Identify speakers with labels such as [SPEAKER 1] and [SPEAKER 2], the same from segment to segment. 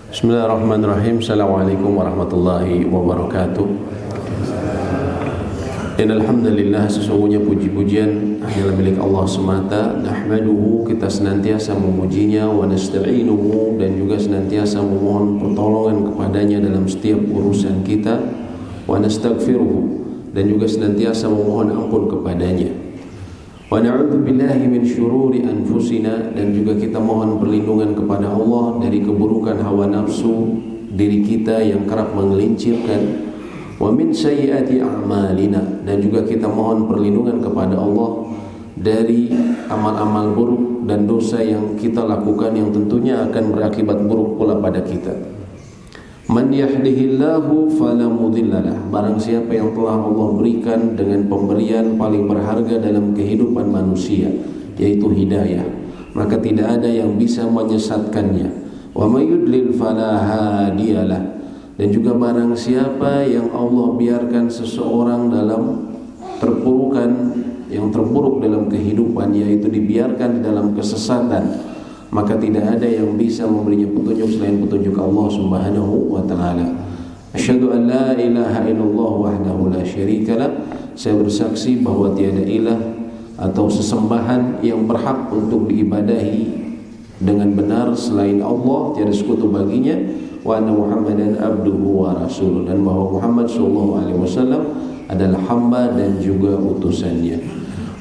[SPEAKER 1] Bismillahirrahmanirrahim. Assalamualaikum warahmatullahi wabarakatuh. Innal hamdalillah, sesungguhnya puji-pujian hanyalah milik Allah semata. Nahmaduhu, kita senantiasa memujinya, wa nasta'inuhu, dan juga senantiasa memohon pertolongan kepadanya dalam setiap urusan kita, wa nastaghfiruhu, dan juga senantiasa memohon ampun kepadanya. Wa na'udzu billahi min syururi anfusina, dan juga kita mohon perlindungan kepada Allah dari keburukan hawa nafsu diri kita yang kerap menggelincirkan. Wa min sayyiati a'malina, dan juga kita mohon perlindungan kepada Allah dari amal-amal buruk dan dosa yang kita lakukan yang tentunya akan berakibat buruk pula pada kita. Man yahdihillahu fala mudhillalah, barang siapa yang telah Allah berikan dengan pemberian paling berharga dalam kehidupan manusia, yaitu hidayah, maka tidak ada yang bisa menyesatkannya. Wa may yudlil fala hadiyalah, dan juga barang siapa yang Allah biarkan seseorang dalam terpurukan yang terburuk dalam kehidupan, yaitu dibiarkan di dalam kesesatan, maka tidak ada yang bisa memberinya petunjuk selain petunjuk Allah Subhanahu wa taala. Asyhadu an la ilaha illallah wahdahu la syarikalah. Saya bersaksi bahwa tiada ilah atau sesembahan yang berhak untuk diibadahi dengan benar selain Allah, tiada sekutu baginya. Wa anna Muhammadan abduhu wa rasuluh, dan bahwa Muhammad sallallahu alaihi wasallam adalah hamba dan juga utusannya.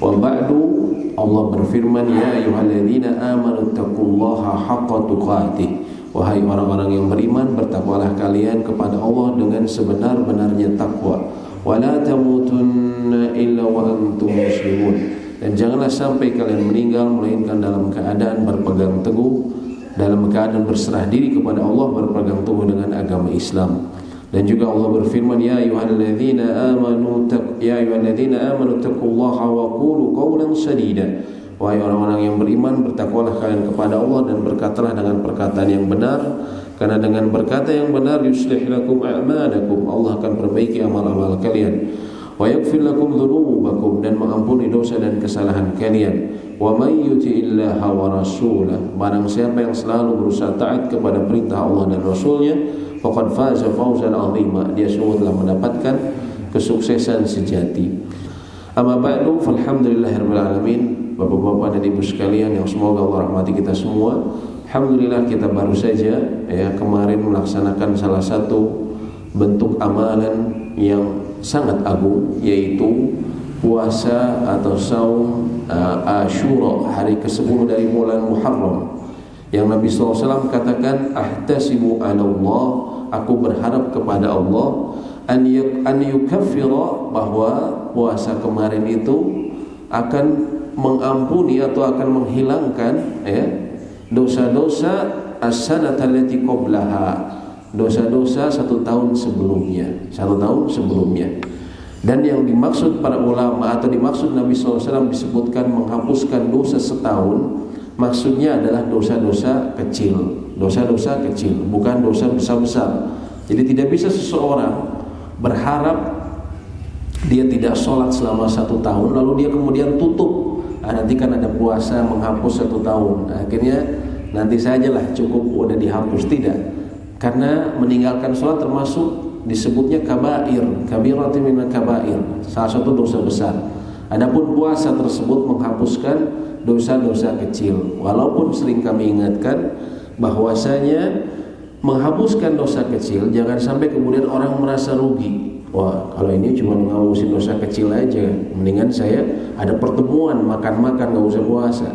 [SPEAKER 1] Wa ba'du, Allah berfirman, ya ayyuhalladzina amanu taqullaha haqqa tuqatih, wahai orang-orang yang beriman, bertakwalah kalian kepada Allah dengan sebenar-benarnya takwa. Wala tamutunna illa wa antum muslimun, dan janganlah sampai kalian meninggal melainkan dalam keadaan berpegang teguh, dalam keadaan berserah diri kepada Allah, berpegang teguh dengan agama Islam. Dan juga Allah berfirman, ya ayyuhalladzina amanu taqullaha wa qulu qawlan sadida, wahai orang-orang yang beriman, bertakwalah kalian kepada Allah dan berkatalah dengan perkataan yang benar, karena dengan berkata yang benar yuslih lakum a'malakum, Allah akan perbaiki amal-amal kalian, wa yaghfir lakum dzunubakum, dan mengampuni dosa dan kesalahan kalian. Wa may yuti'illaha wa rasulah, barang siapa yang selalu berusaha taat kepada perintah Allah dan Rasulnya, faqad faza fawzan 'azima, dia sungguh telah mendapatkan kesuksesan sejati. Amma ba'du, falhamdulillahirabbil alamin. Bapak-bapak dan ibu sekalian yang semoga Allah rahmati kita semua, alhamdulillah kita baru saja kemarin melaksanakan salah satu bentuk amalan yang sangat agung, yaitu puasa atau saum Asyura, hari ke-10 dari bulan Muharram, yang Nabi SAW katakan, ahtasibu ala Allah, aku berharap kepada Allah, an yukaffira, bahwa puasa kemarin itu akan mengampuni atau akan menghilangkan dosa-dosa as-sanata allati qablaha, dosa-dosa satu tahun sebelumnya. Dan yang dimaksud para ulama atau dimaksud Nabi SAW disebutkan menghapuskan dosa setahun, maksudnya adalah dosa-dosa kecil, bukan dosa besar-besar. Jadi tidak bisa seseorang berharap dia tidak sholat selama 1 tahun lalu dia kemudian tutup, nanti kan ada puasa menghapus 1 tahun, akhirnya nanti sajalah cukup udah dihapus. Tidak, karena meninggalkan sholat termasuk disebutnya kabair, kabiratun minal kabair, salah satu dosa besar. Adapun puasa tersebut menghapuskan dosa-dosa kecil. Walaupun sering kami ingatkan bahwasanya menghapuskan dosa kecil jangan sampai kemudian orang merasa rugi. Wah, kalau ini cuma menghapusin dosa kecil aja, mendingan saya ada pertemuan makan-makan, gak usah puasa.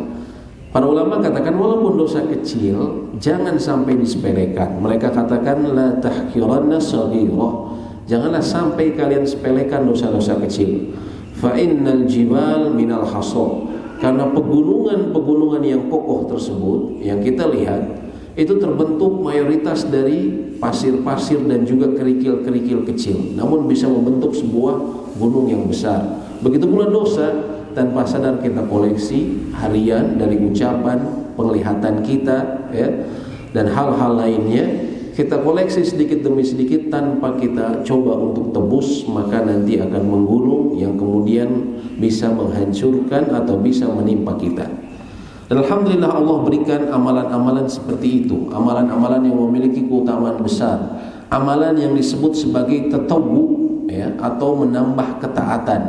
[SPEAKER 1] Para ulama katakan walaupun dosa kecil jangan sampai disepelekan. Mereka katakan la tahqiranna shaghirah, janganlah sampai kalian sepelekan dosa-dosa kecil. Fa innal jibal minal hasa, karena pegunungan-pegunungan yang kokoh tersebut yang kita lihat itu terbentuk mayoritas dari pasir-pasir dan juga kerikil-kerikil kecil, namun bisa membentuk sebuah gunung yang besar. Begitu pula dosa, tanpa sadar kita koleksi harian dari ucapan, penglihatan kita, dan hal-hal lainnya kita koleksi sedikit demi sedikit tanpa kita coba untuk tebus, maka nanti akan menggunung yang kemudian bisa menghancurkan atau bisa menimpa kita. Dan alhamdulillah Allah berikan amalan-amalan seperti itu, amalan-amalan yang memiliki keutamaan besar, amalan yang disebut sebagai tatawwu, ya, atau menambah ketaatan,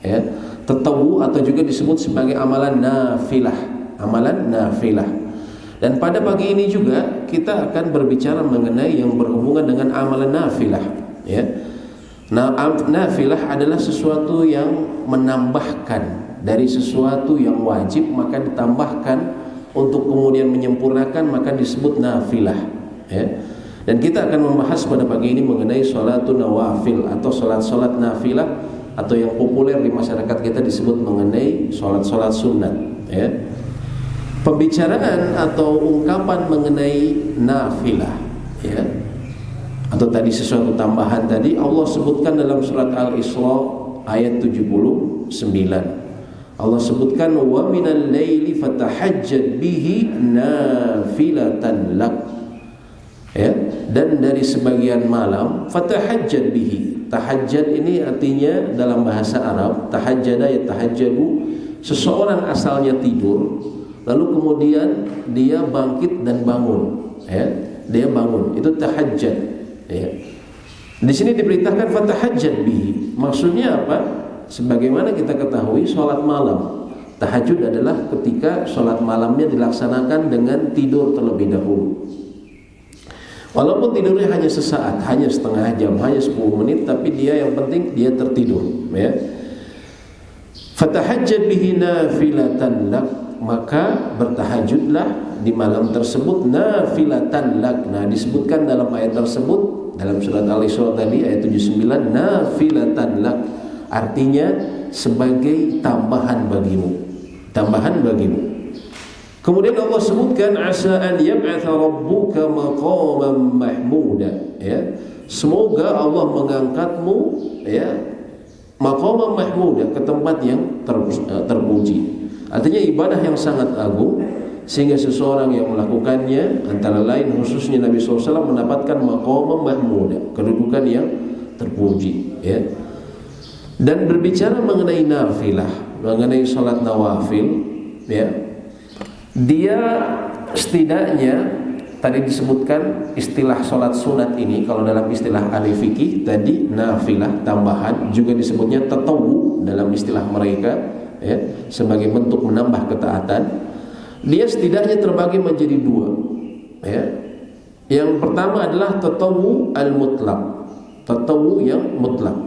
[SPEAKER 1] ya. Tatawwu atau juga disebut sebagai amalan nafilah, amalan nafilah. Dan pada pagi ini juga kita akan berbicara mengenai yang berhubungan dengan amalan nafilah, ya. Nah, nafilah adalah sesuatu yang menambahkan dari sesuatu yang wajib, maka ditambahkan untuk kemudian menyempurnakan, maka disebut nafilah, ya. Dan kita akan membahas pada pagi ini mengenai sholatun nawafil atau sholat-sholat nafilah, atau yang populer di masyarakat kita disebut mengenai sholat-sholat sunat, ya. Pembicaraan atau ungkapan mengenai nafilah, ya, atau tadi sesuatu tambahan tadi Allah sebutkan dalam surat Al-Isra ayat 79. Allah sebutkan wa minal laili fatahajjad bihi nafilatan lak, ya. Dan dari sebagian malam fatahajjad bihi. Tahajjud ini artinya dalam bahasa Arab, tahajjada ya tahajjadu, seseorang asalnya tidur lalu kemudian dia bangkit dan bangun, ya. Dia bangun, itu tahajjud, ya. Di sini diberitakan fatahajjad bihi. Maksudnya apa? Sebagaimana kita ketahui, sholat malam, tahajud adalah ketika sholat malamnya dilaksanakan dengan tidur terlebih dahulu. Walaupun tidurnya hanya sesaat, hanya setengah jam, hanya 10 menit, tapi dia yang penting dia tertidur, ya. Fatahajjad bihi nafilatan lak, maka bertahajudlah di malam tersebut nafilatan lak. Nah, disebutkan dalam ayat tersebut dalam surat Al-Isra tadi ayat 79, nafilatan lak, artinya sebagai tambahan bagimu, tambahan bagimu. Kemudian Allah sebutkan asa an yab'atha rabbuka maqaman mahmuda, ya. Semoga Allah mengangkatmu, ya, maqaman mahmuda, ke tempat yang terpuji. Artinya ibadah yang sangat agung sehingga seseorang yang melakukannya, antara lain khususnya Nabi SAW, mendapatkan maqaman mahmuda, kedudukan yang terpuji, ya. Dan berbicara mengenai nafilah, mengenai salat nawafil, ya, dia setidaknya tadi disebutkan istilah salat sunat ini, kalau dalam istilah ahli fikih tadi nafilah tambahan, juga disebutnya tatawwu dalam istilah mereka, ya, sebagai bentuk menambah ketaatan. Dia setidaknya terbagi menjadi dua, ya. Yang pertama adalah tatawwu al-mutlaq, tatawwu yang mutlak,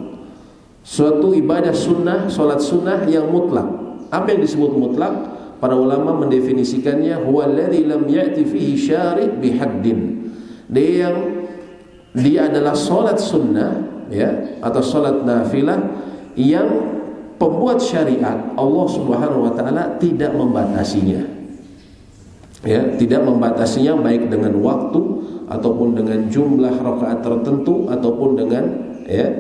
[SPEAKER 1] suatu ibadah sunnah, salat sunnah yang mutlak. Apa yang disebut mutlak? Para ulama mendefinisikannya huwa alladzi lam ya'ti fihi syari' bihaddin. Dia adalah salat sunnah, ya, atau salat nafilah yang pembuat syariat Allah Subhanahu wa taala tidak membatasinya. Ya, tidak membatasinya baik dengan waktu ataupun dengan jumlah rakaat tertentu ataupun dengan, ya,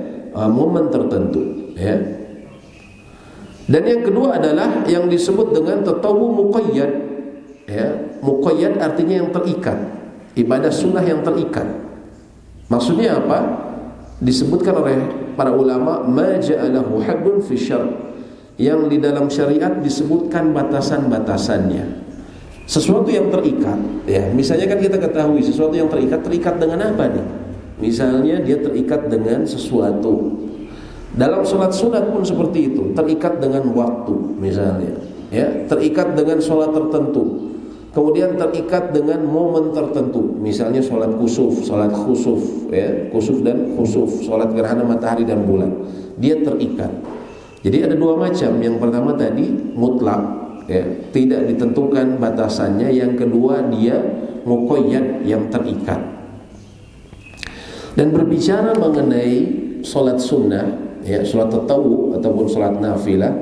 [SPEAKER 1] momen tertentu, ya. Dan yang kedua adalah yang disebut dengan tatawwu muqayyad, ya. Muqayyad artinya yang terikat, ibadah sunnah yang terikat. Maksudnya apa? Disebutkan oleh para ulama ma ja'alahu haddun fi syar', yang di dalam syariat disebutkan batasan-batasannya. Sesuatu yang terikat, ya. Misalnya kan kita ketahui sesuatu yang terikat dengan apa nih? Misalnya dia terikat dengan sesuatu. Dalam sholat sunat pun seperti itu, terikat dengan waktu misalnya, ya, terikat dengan sholat tertentu, kemudian terikat dengan momen tertentu, misalnya sholat kusuf, sholat khusuf, ya, kusuf dan khusuf, sholat gerhana matahari dan bulan, dia terikat. Jadi ada dua macam. Yang pertama tadi mutlak, ya, tidak ditentukan batasannya. Yang kedua dia muqayyad, yang terikat. Dan berbicara mengenai sholat sunnah, ya, sholat tatawwu ataupun sholat nafilah,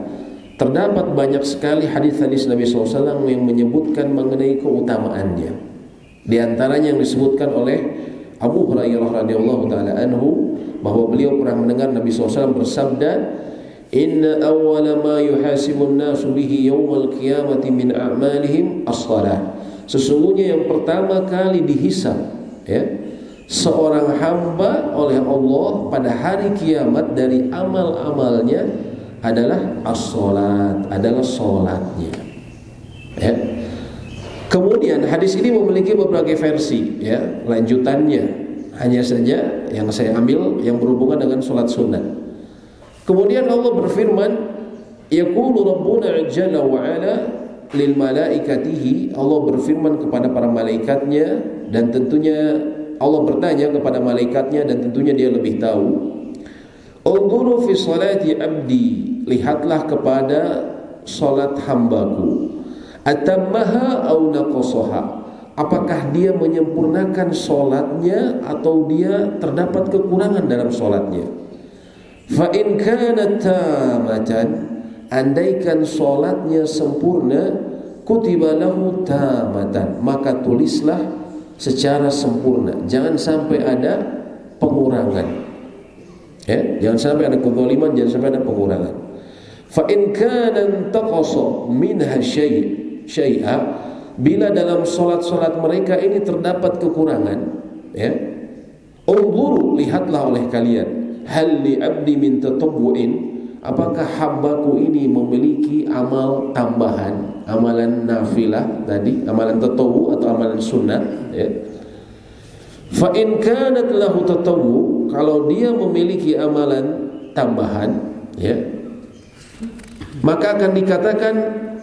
[SPEAKER 1] terdapat banyak sekali hadis-hadis Nabi SAW yang menyebutkan mengenai keutamaannya. Di antaranya yang disebutkan oleh Abu Hurairah radhiyallahu taala anhu, bahwa beliau pernah mendengar Nabi SAW bersabda, inna awwala ma yuhasibun nasu bihi yawmal qiyamati min a'malihim as-shalah. Sesungguhnya yang pertama kali dihisab, ya, seorang hamba oleh Allah pada hari kiamat dari amal-amalnya adalah as-salat, adalah salatnya, ya. Kemudian hadis ini memiliki berbagai versi, ya, lanjutannya. Hanya saja yang saya ambil yang berhubungan dengan sholat sunnah. Kemudian Allah berfirman, yaqulu rabbuna jalla wa ala lil malaikatihi, Allah berfirman kepada para malaikatnya, dan tentunya Allah bertanya kepada malaikatnya, dan tentunya dia lebih tahu. Unzuru fi salati abdi, lihatlah kepada salat hambaku, atammaha au naqasaha, apakah dia menyempurnakan salatnya atau dia terdapat kekurangan dalam salatnya. Fa in kanat tamatan, andaikan salatnya sempurna, kutiba lahu tamatan, maka tulislah secara sempurna, jangan sampai ada pengurangan. Ya, jangan sampai ada kezaliman, jangan sampai ada pengurangan. Fa in kana taqasa minha syai'a, bila dalam salat-salat mereka ini terdapat kekurangan, ya, unzuru, lihatlah oleh kalian, hal li abdi min tatawwu'in, apakah hambaku ini memiliki amal tambahan, amalan nafilah tadi, amalan tatawwu atau amalan sunnah, ya. Fa in kanat lahu tatawwu, kalau dia memiliki amalan tambahan, ya, maka akan dikatakan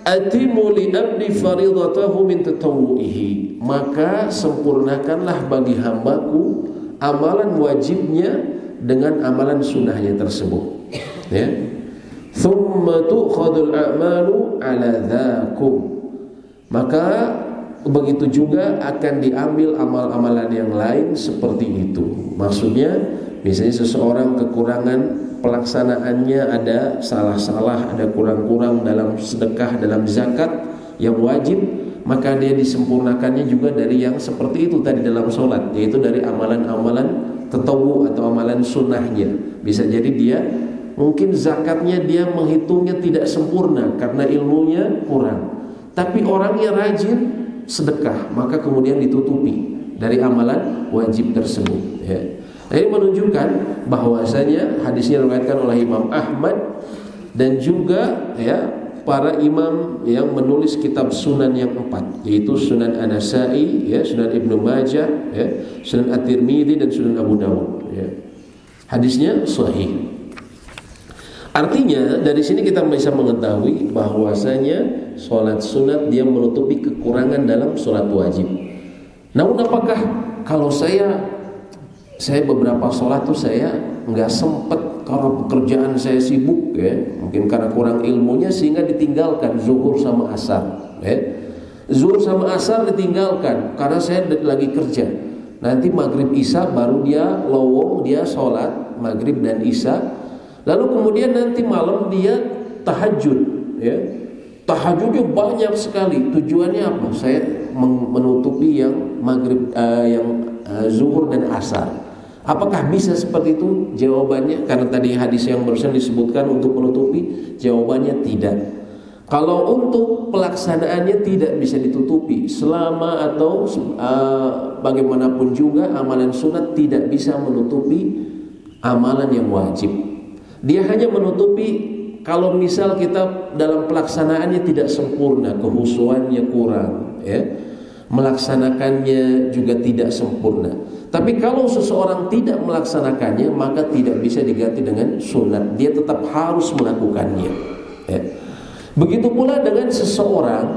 [SPEAKER 1] atimu li abdi faridatahu min tatawwu'ihi, maka sempurnakanlah bagi hambaku amalan wajibnya dengan amalan sunnahnya tersebut, ya. Thumma tu'khadul a'malu ala dhakum, maka begitu juga akan diambil amal-amalan yang lain seperti itu. Maksudnya, misalnya seseorang kekurangan pelaksanaannya, ada salah-salah, ada kurang-kurang dalam sedekah, dalam zakat yang wajib, maka dia disempurnakannya juga dari yang seperti itu tadi dalam sholat, yaitu dari amalan-amalan tatawwu atau amalan sunnahnya. Bisa jadi dia mungkin zakatnya dia menghitungnya tidak sempurna karena ilmunya kurang, tapi orangnya rajin sedekah, maka kemudian ditutupi dari amalan wajib tersebut, ya. Nah, ini menunjukkan bahwasanya hadisnya diriwayatkan oleh Imam Ahmad dan juga, ya, para imam yang menulis kitab sunan yang 4, yaitu Sunan An-Nasa'i, ya, Sunan Ibnu Majah, ya, Sunan At-Tirmidzi dan Sunan Abu Dawud, ya. Hadisnya sahih. Artinya dari sini kita bisa mengetahui bahwasanya sholat sunat dia menutupi kekurangan dalam sholat wajib. Namun apakah kalau saya beberapa sholat tuh saya nggak sempet karena pekerjaan saya sibuk, ya, mungkin karena kurang ilmunya sehingga ditinggalkan zuhur sama asar, ya. Zuhur sama asar ditinggalkan karena saya lagi kerja. Nanti maghrib isya baru dia lowong, dia sholat maghrib dan isya. Lalu kemudian nanti malam dia tahajud, ya. Tahajudnya banyak sekali. Tujuannya apa? Saya menutupi yang maghrib, zuhur dan asar. Apakah bisa seperti itu? Jawabannya, karena tadi hadis yang barusan disebutkan untuk menutupi, jawabannya tidak. Kalau untuk pelaksanaannya tidak bisa ditutupi selama atau bagaimanapun juga amalan sunat tidak bisa menutupi amalan yang wajib. Dia hanya menutupi kalau misal kita dalam pelaksanaannya tidak sempurna, kehusuannya kurang, ya, melaksanakannya juga tidak sempurna. Tapi kalau seseorang tidak melaksanakannya, maka tidak bisa diganti dengan sunat. Dia tetap harus melakukannya, ya. Begitu pula dengan seseorang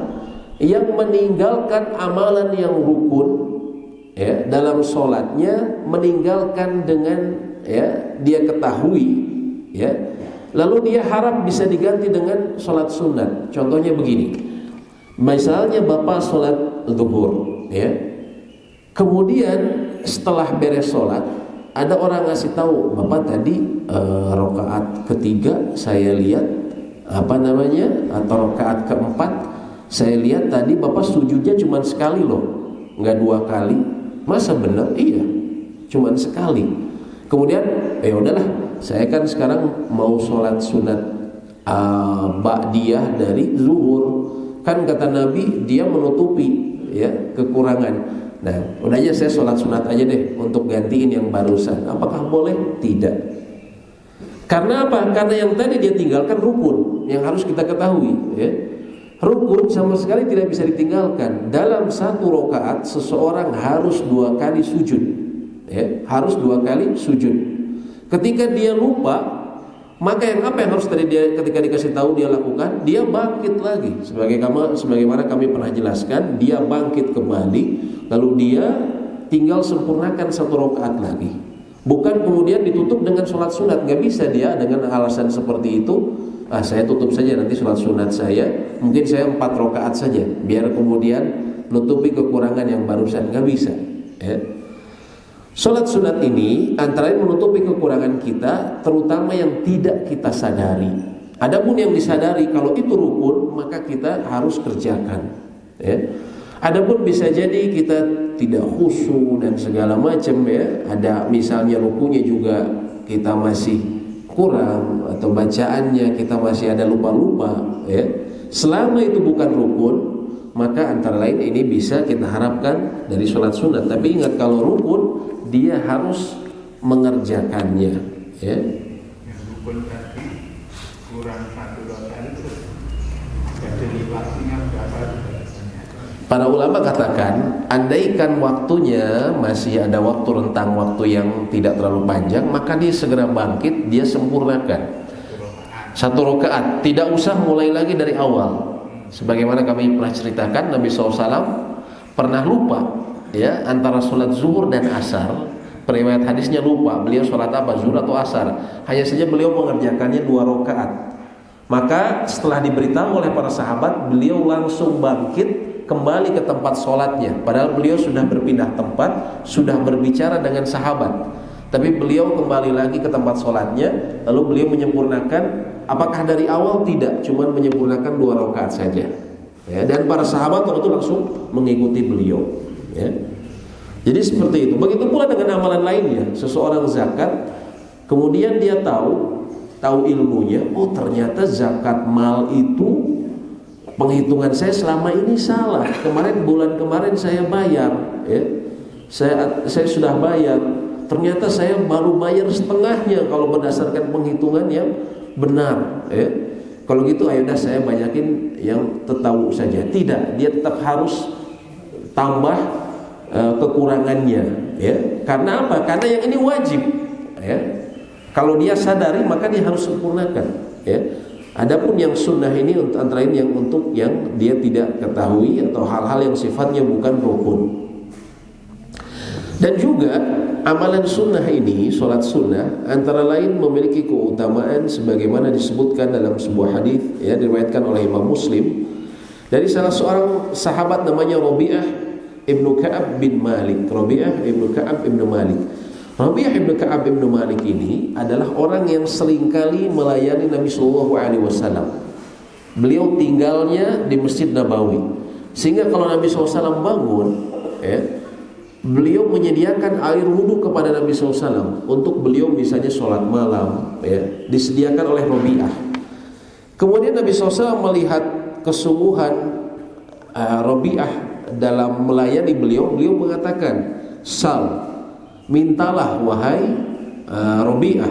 [SPEAKER 1] yang meninggalkan amalan yang rukun, ya, dalam sholatnya, meninggalkan dengan, ya, dia ketahui, ya, lalu dia harap bisa diganti dengan sholat sunat. Contohnya begini, misalnya bapak sholat zuhur, ya, kemudian setelah beres sholat ada orang ngasih tahu, bapak tadi rakaat ketiga saya lihat atau rakaat keempat saya lihat tadi bapak sujudnya cuma sekali loh, nggak 2 kali. Masa benar? Iya, cuma sekali. Kemudian udahlah, saya kan sekarang mau sholat sunat ba'diyah dari zuhur. Kan kata Nabi dia menutupi, ya, kekurangan. Nah, udah aja saya sholat sunat aja deh untuk gantiin yang barusan. Apakah boleh? Tidak. Karena apa? Karena yang tadi dia tinggalkan rukun yang harus kita ketahui, ya. Rukun sama sekali tidak bisa ditinggalkan. Dalam satu rakaat seseorang harus 2 kali sujud, ya, harus 2 kali sujud. Ketika dia lupa, maka apa yang harus tadi dia ketika dikasih tahu dia lakukan? Dia bangkit lagi. Sebagaimana kami pernah jelaskan, dia bangkit kembali, lalu dia tinggal sempurnakan 1 rakaat lagi. Bukan kemudian ditutup dengan sholat sunat. Gak bisa dia dengan alasan seperti itu. Saya tutup saja nanti sholat sunat saya, mungkin saya 4 rakaat saja, biar kemudian nutupi kekurangan yang barusan. Gak bisa, ya. Sholat sunat ini antara lain menutupi kekurangan kita, terutama yang tidak kita sadari. Adapun yang disadari, kalau itu rukun, maka kita harus kerjakan, ya. Adapun bisa jadi kita tidak khusyuk dan segala macam, ya. Ada misalnya rukunya juga kita masih kurang, atau bacaannya kita masih ada lupa-lupa, ya. Selama itu bukan rukun, maka antara lain ini bisa kita harapkan dari sholat sunat. Tapi ingat, kalau rukun dia harus mengerjakannya, ya.
[SPEAKER 2] Yang rukun tadi kurang 1 rakaat itu jadi waktunya berapa?
[SPEAKER 1] Para ulama katakan, andaikan waktunya masih ada waktu rentang waktu yang tidak terlalu panjang, maka dia segera bangkit, dia sempurnakan 1 rakaat, tidak usah mulai lagi dari awal. Sebagaimana kami pernah ceritakan, Nabi SAW pernah lupa, ya, antara sholat zuhur dan asar. Periwayat hadisnya lupa, beliau sholat apa, zuhur atau asar. Hanya saja beliau mengerjakannya 2 rakaat. Maka setelah diberitahu oleh para sahabat, beliau langsung bangkit kembali ke tempat sholatnya. Padahal beliau sudah berpindah tempat, sudah berbicara dengan sahabat, tapi beliau kembali lagi ke tempat sholatnya. Lalu beliau menyempurnakan, apakah dari awal? Tidak, cuma menyempurnakan 2 rakaat saja, ya. Dan para sahabat waktu itu langsung mengikuti beliau, ya. Jadi seperti itu. Begitu pula dengan amalan lainnya. Seseorang zakat, kemudian dia tahu ilmunya, oh ternyata zakat mal itu penghitungan saya selama ini salah. Bulan kemarin saya bayar, ya. Saya sudah bayar. Ternyata saya baru bayar setengahnya kalau berdasarkan penghitungan yang benar, ya. Kalau gitu ayo dah saya banyakin yang tetawu saja. Tidak, dia tetap harus tambah kekurangannya, ya. Karena apa? Karena yang ini wajib, ya. Kalau dia sadari maka dia harus sempurnakan, ya. Adapun yang sunnah ini antara lain yang untuk yang dia tidak ketahui atau hal-hal yang sifatnya bukan rukun. Dan juga amalan sunnah ini, sholat sunnah, antara lain memiliki keutamaan sebagaimana disebutkan dalam sebuah hadis, ya, diriwayatkan oleh Imam Muslim dari salah seorang sahabat namanya Rabi'ah ibnu Ka'ab bin Malik. Rabi'ah ibnu Ka'ab ibnu Malik. Rabi'ah ibnu Ka'ab ibnu Malik ini adalah orang yang seringkali melayani Nabi Sallallahu Alaihi Wasallam. Beliau tinggalnya di Masjid Nabawi, sehingga kalau Nabi SAW bangun, ya, beliau menyediakan air wudhu kepada Nabi SAW untuk beliau misalnya sholat malam, ya, disediakan oleh Rabi'ah. Kemudian Nabi SAW melihat kesungguhan Rabi'ah dalam melayani beliau mengatakan, sal, mintalah wahai Rabi'ah,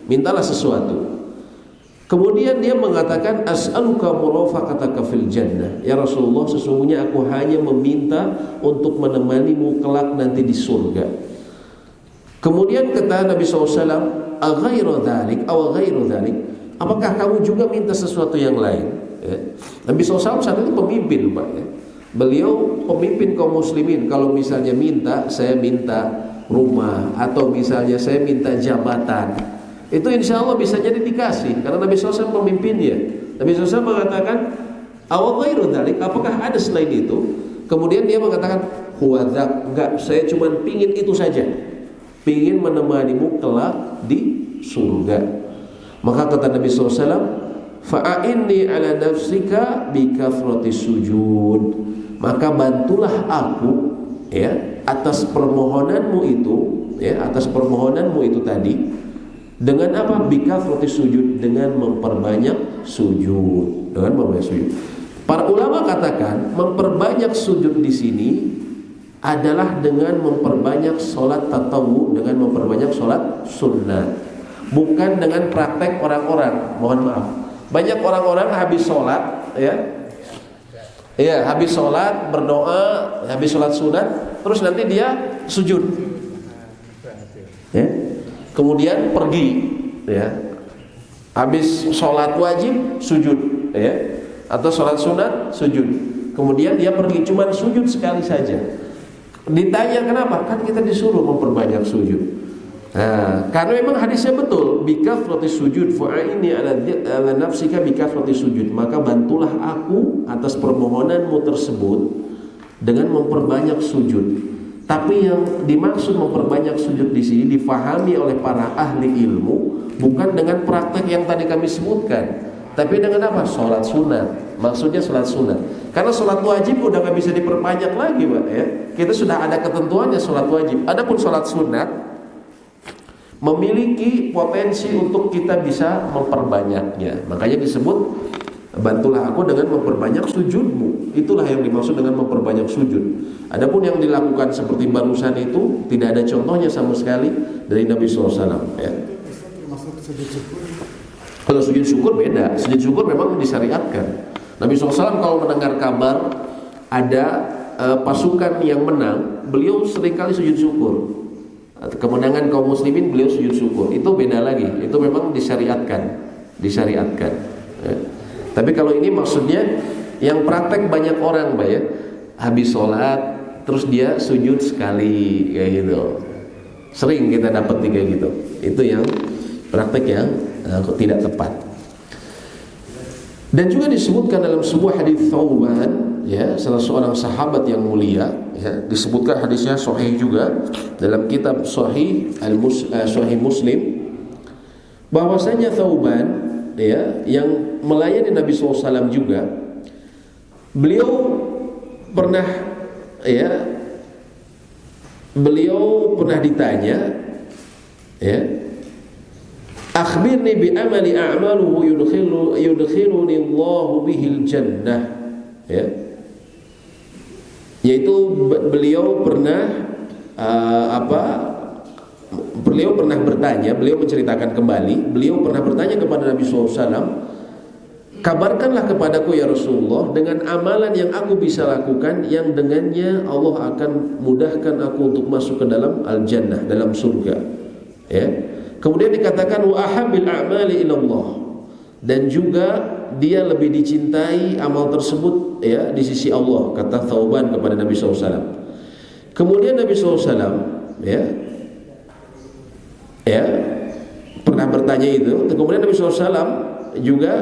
[SPEAKER 1] mintalah sesuatu. Kemudian dia mengatakan, as'aluka murafaqataka fil jannah. Ya Rasulullah, sesungguhnya aku hanya meminta untuk menemanimu kelak nanti di surga. Kemudian kata Nabi SAW, aghairu dzalik aw ghairu dzalik, apakah kamu juga minta sesuatu yang lain? Ya. Nabi SAW saat itu pemimpin, Pak, ya. Beliau pemimpin kaum muslimin. Kalau misalnya minta, saya minta rumah, atau misalnya saya minta jabatan, itu insya Allah bisa jadi dikasih, karena Nabi SAW pemimpinnya. Nabi SAW mengatakan, awal ghairu dzalik, apakah ada selain itu? Kemudian dia mengatakan, huwa dzak, enggak, saya cuma pingin itu saja, pingin menemanimu kelak di surga. Maka kata Nabi SAW, fa'inni ala nafsika bi kathrati sujud, maka bantulah aku, ya, atas permohonanmu itu, ya, atas permohonanmu itu tadi. Dengan apa? Bikathrati sujud, dengan memperbanyak sujud, dengan memperbanyak sujud. Para ulama katakan memperbanyak sujud di sini adalah dengan memperbanyak sholat tatawu, dengan memperbanyak sholat sunnah, bukan dengan praktek orang-orang. Mohon maaf, banyak orang-orang habis sholat, ya, Ya, habis sholat berdoa, habis sholat sunat, terus nanti dia sujud. Ya. Kemudian pergi, ya. Habis sholat wajib sujud, ya. Atau sholat sunat sujud. Kemudian dia pergi, cuma sujud sekali saja. Ditanya kenapa? Kan kita disuruh memperbanyak sujud. Nah, karena memang hadisnya betul, bikathrati sujud fa'ini ala nafsika bikathrati sujud, maka bantulah aku atas permohonanmu tersebut dengan memperbanyak sujud. Tapi yang dimaksud memperbanyak sujud di sini difahami oleh para ahli ilmu bukan dengan praktek yang tadi kami sebutkan, tapi dengan apa? Sholat sunat. Maksudnya sholat sunat. Karena sholat wajib udah gak bisa diperbanyak lagi, Pak, ya. Kita sudah ada ketentuannya sholat wajib. Adapun sholat sunat memiliki potensi untuk kita bisa memperbanyaknya. Makanya disebut bantulah aku dengan memperbanyak sujudmu. Itulah yang dimaksud dengan memperbanyak sujud. Adapun yang dilakukan seperti barusan itu tidak ada contohnya sama sekali dari Nabi SAW, ya. Kalau sujud syukur beda. Sujud syukur memang disyariatkan. Nabi SAW kalau mendengar kabar ada pasukan yang menang, beliau seringkali sujud syukur. Kemenangan kaum muslimin beliau sujud syukur. Itu beda lagi. Itu memang disyariatkan. Ya. Tapi kalau ini maksudnya yang praktek banyak orang, Mbak, ya. Habis sholat terus dia sujud sekali kayak gitu. Sering kita dapat kayak gitu. Itu yang praktek yang tidak tepat. Dan juga disebutkan dalam sebuah hadis Thauban, ya, salah seorang sahabat yang mulia, ya, disebutkan hadisnya sahih juga dalam kitab Sahih Muslim, bahwasanya Thauban, ya, yang melayani Nabi SAW juga, beliau pernah ditanya, ya, akhbirni bi amali a'maluhu yudkhiluni Allahu bihil jannah, ya. Yaitu beliau pernah bertanya, beliau menceritakan kembali, beliau pernah bertanya kepada Nabi SAW, kabarkanlah kepadaku ya Rasulullah dengan amalan yang aku bisa lakukan yang dengannya Allah akan mudahkan aku untuk masuk ke dalam al-jannah, dalam surga, ya. Kemudian dikatakan wa ahabbil a'mali ilallah, dan juga dia lebih dicintai amal tersebut, ya, di sisi Allah, kata Thauban kepada Nabi SAW. Kemudian Nabi SAW, ya, pernah bertanya itu. Kemudian Nabi SAW juga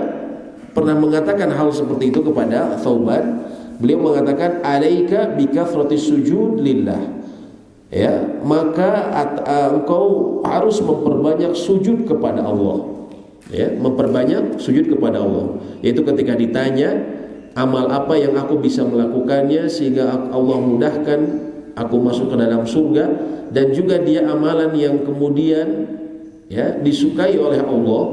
[SPEAKER 1] pernah mengatakan hal seperti itu kepada Thauban. Beliau mengatakan alaika bikathrati sujud lillah, ya, maka engkau harus memperbanyak sujud kepada Allah, ya, memperbanyak sujud kepada Allah. Yaitu ketika ditanya amal apa yang aku bisa melakukannya sehingga Allah mudahkan aku masuk ke dalam surga, dan juga dia amalan yang kemudian, ya, disukai oleh Allah,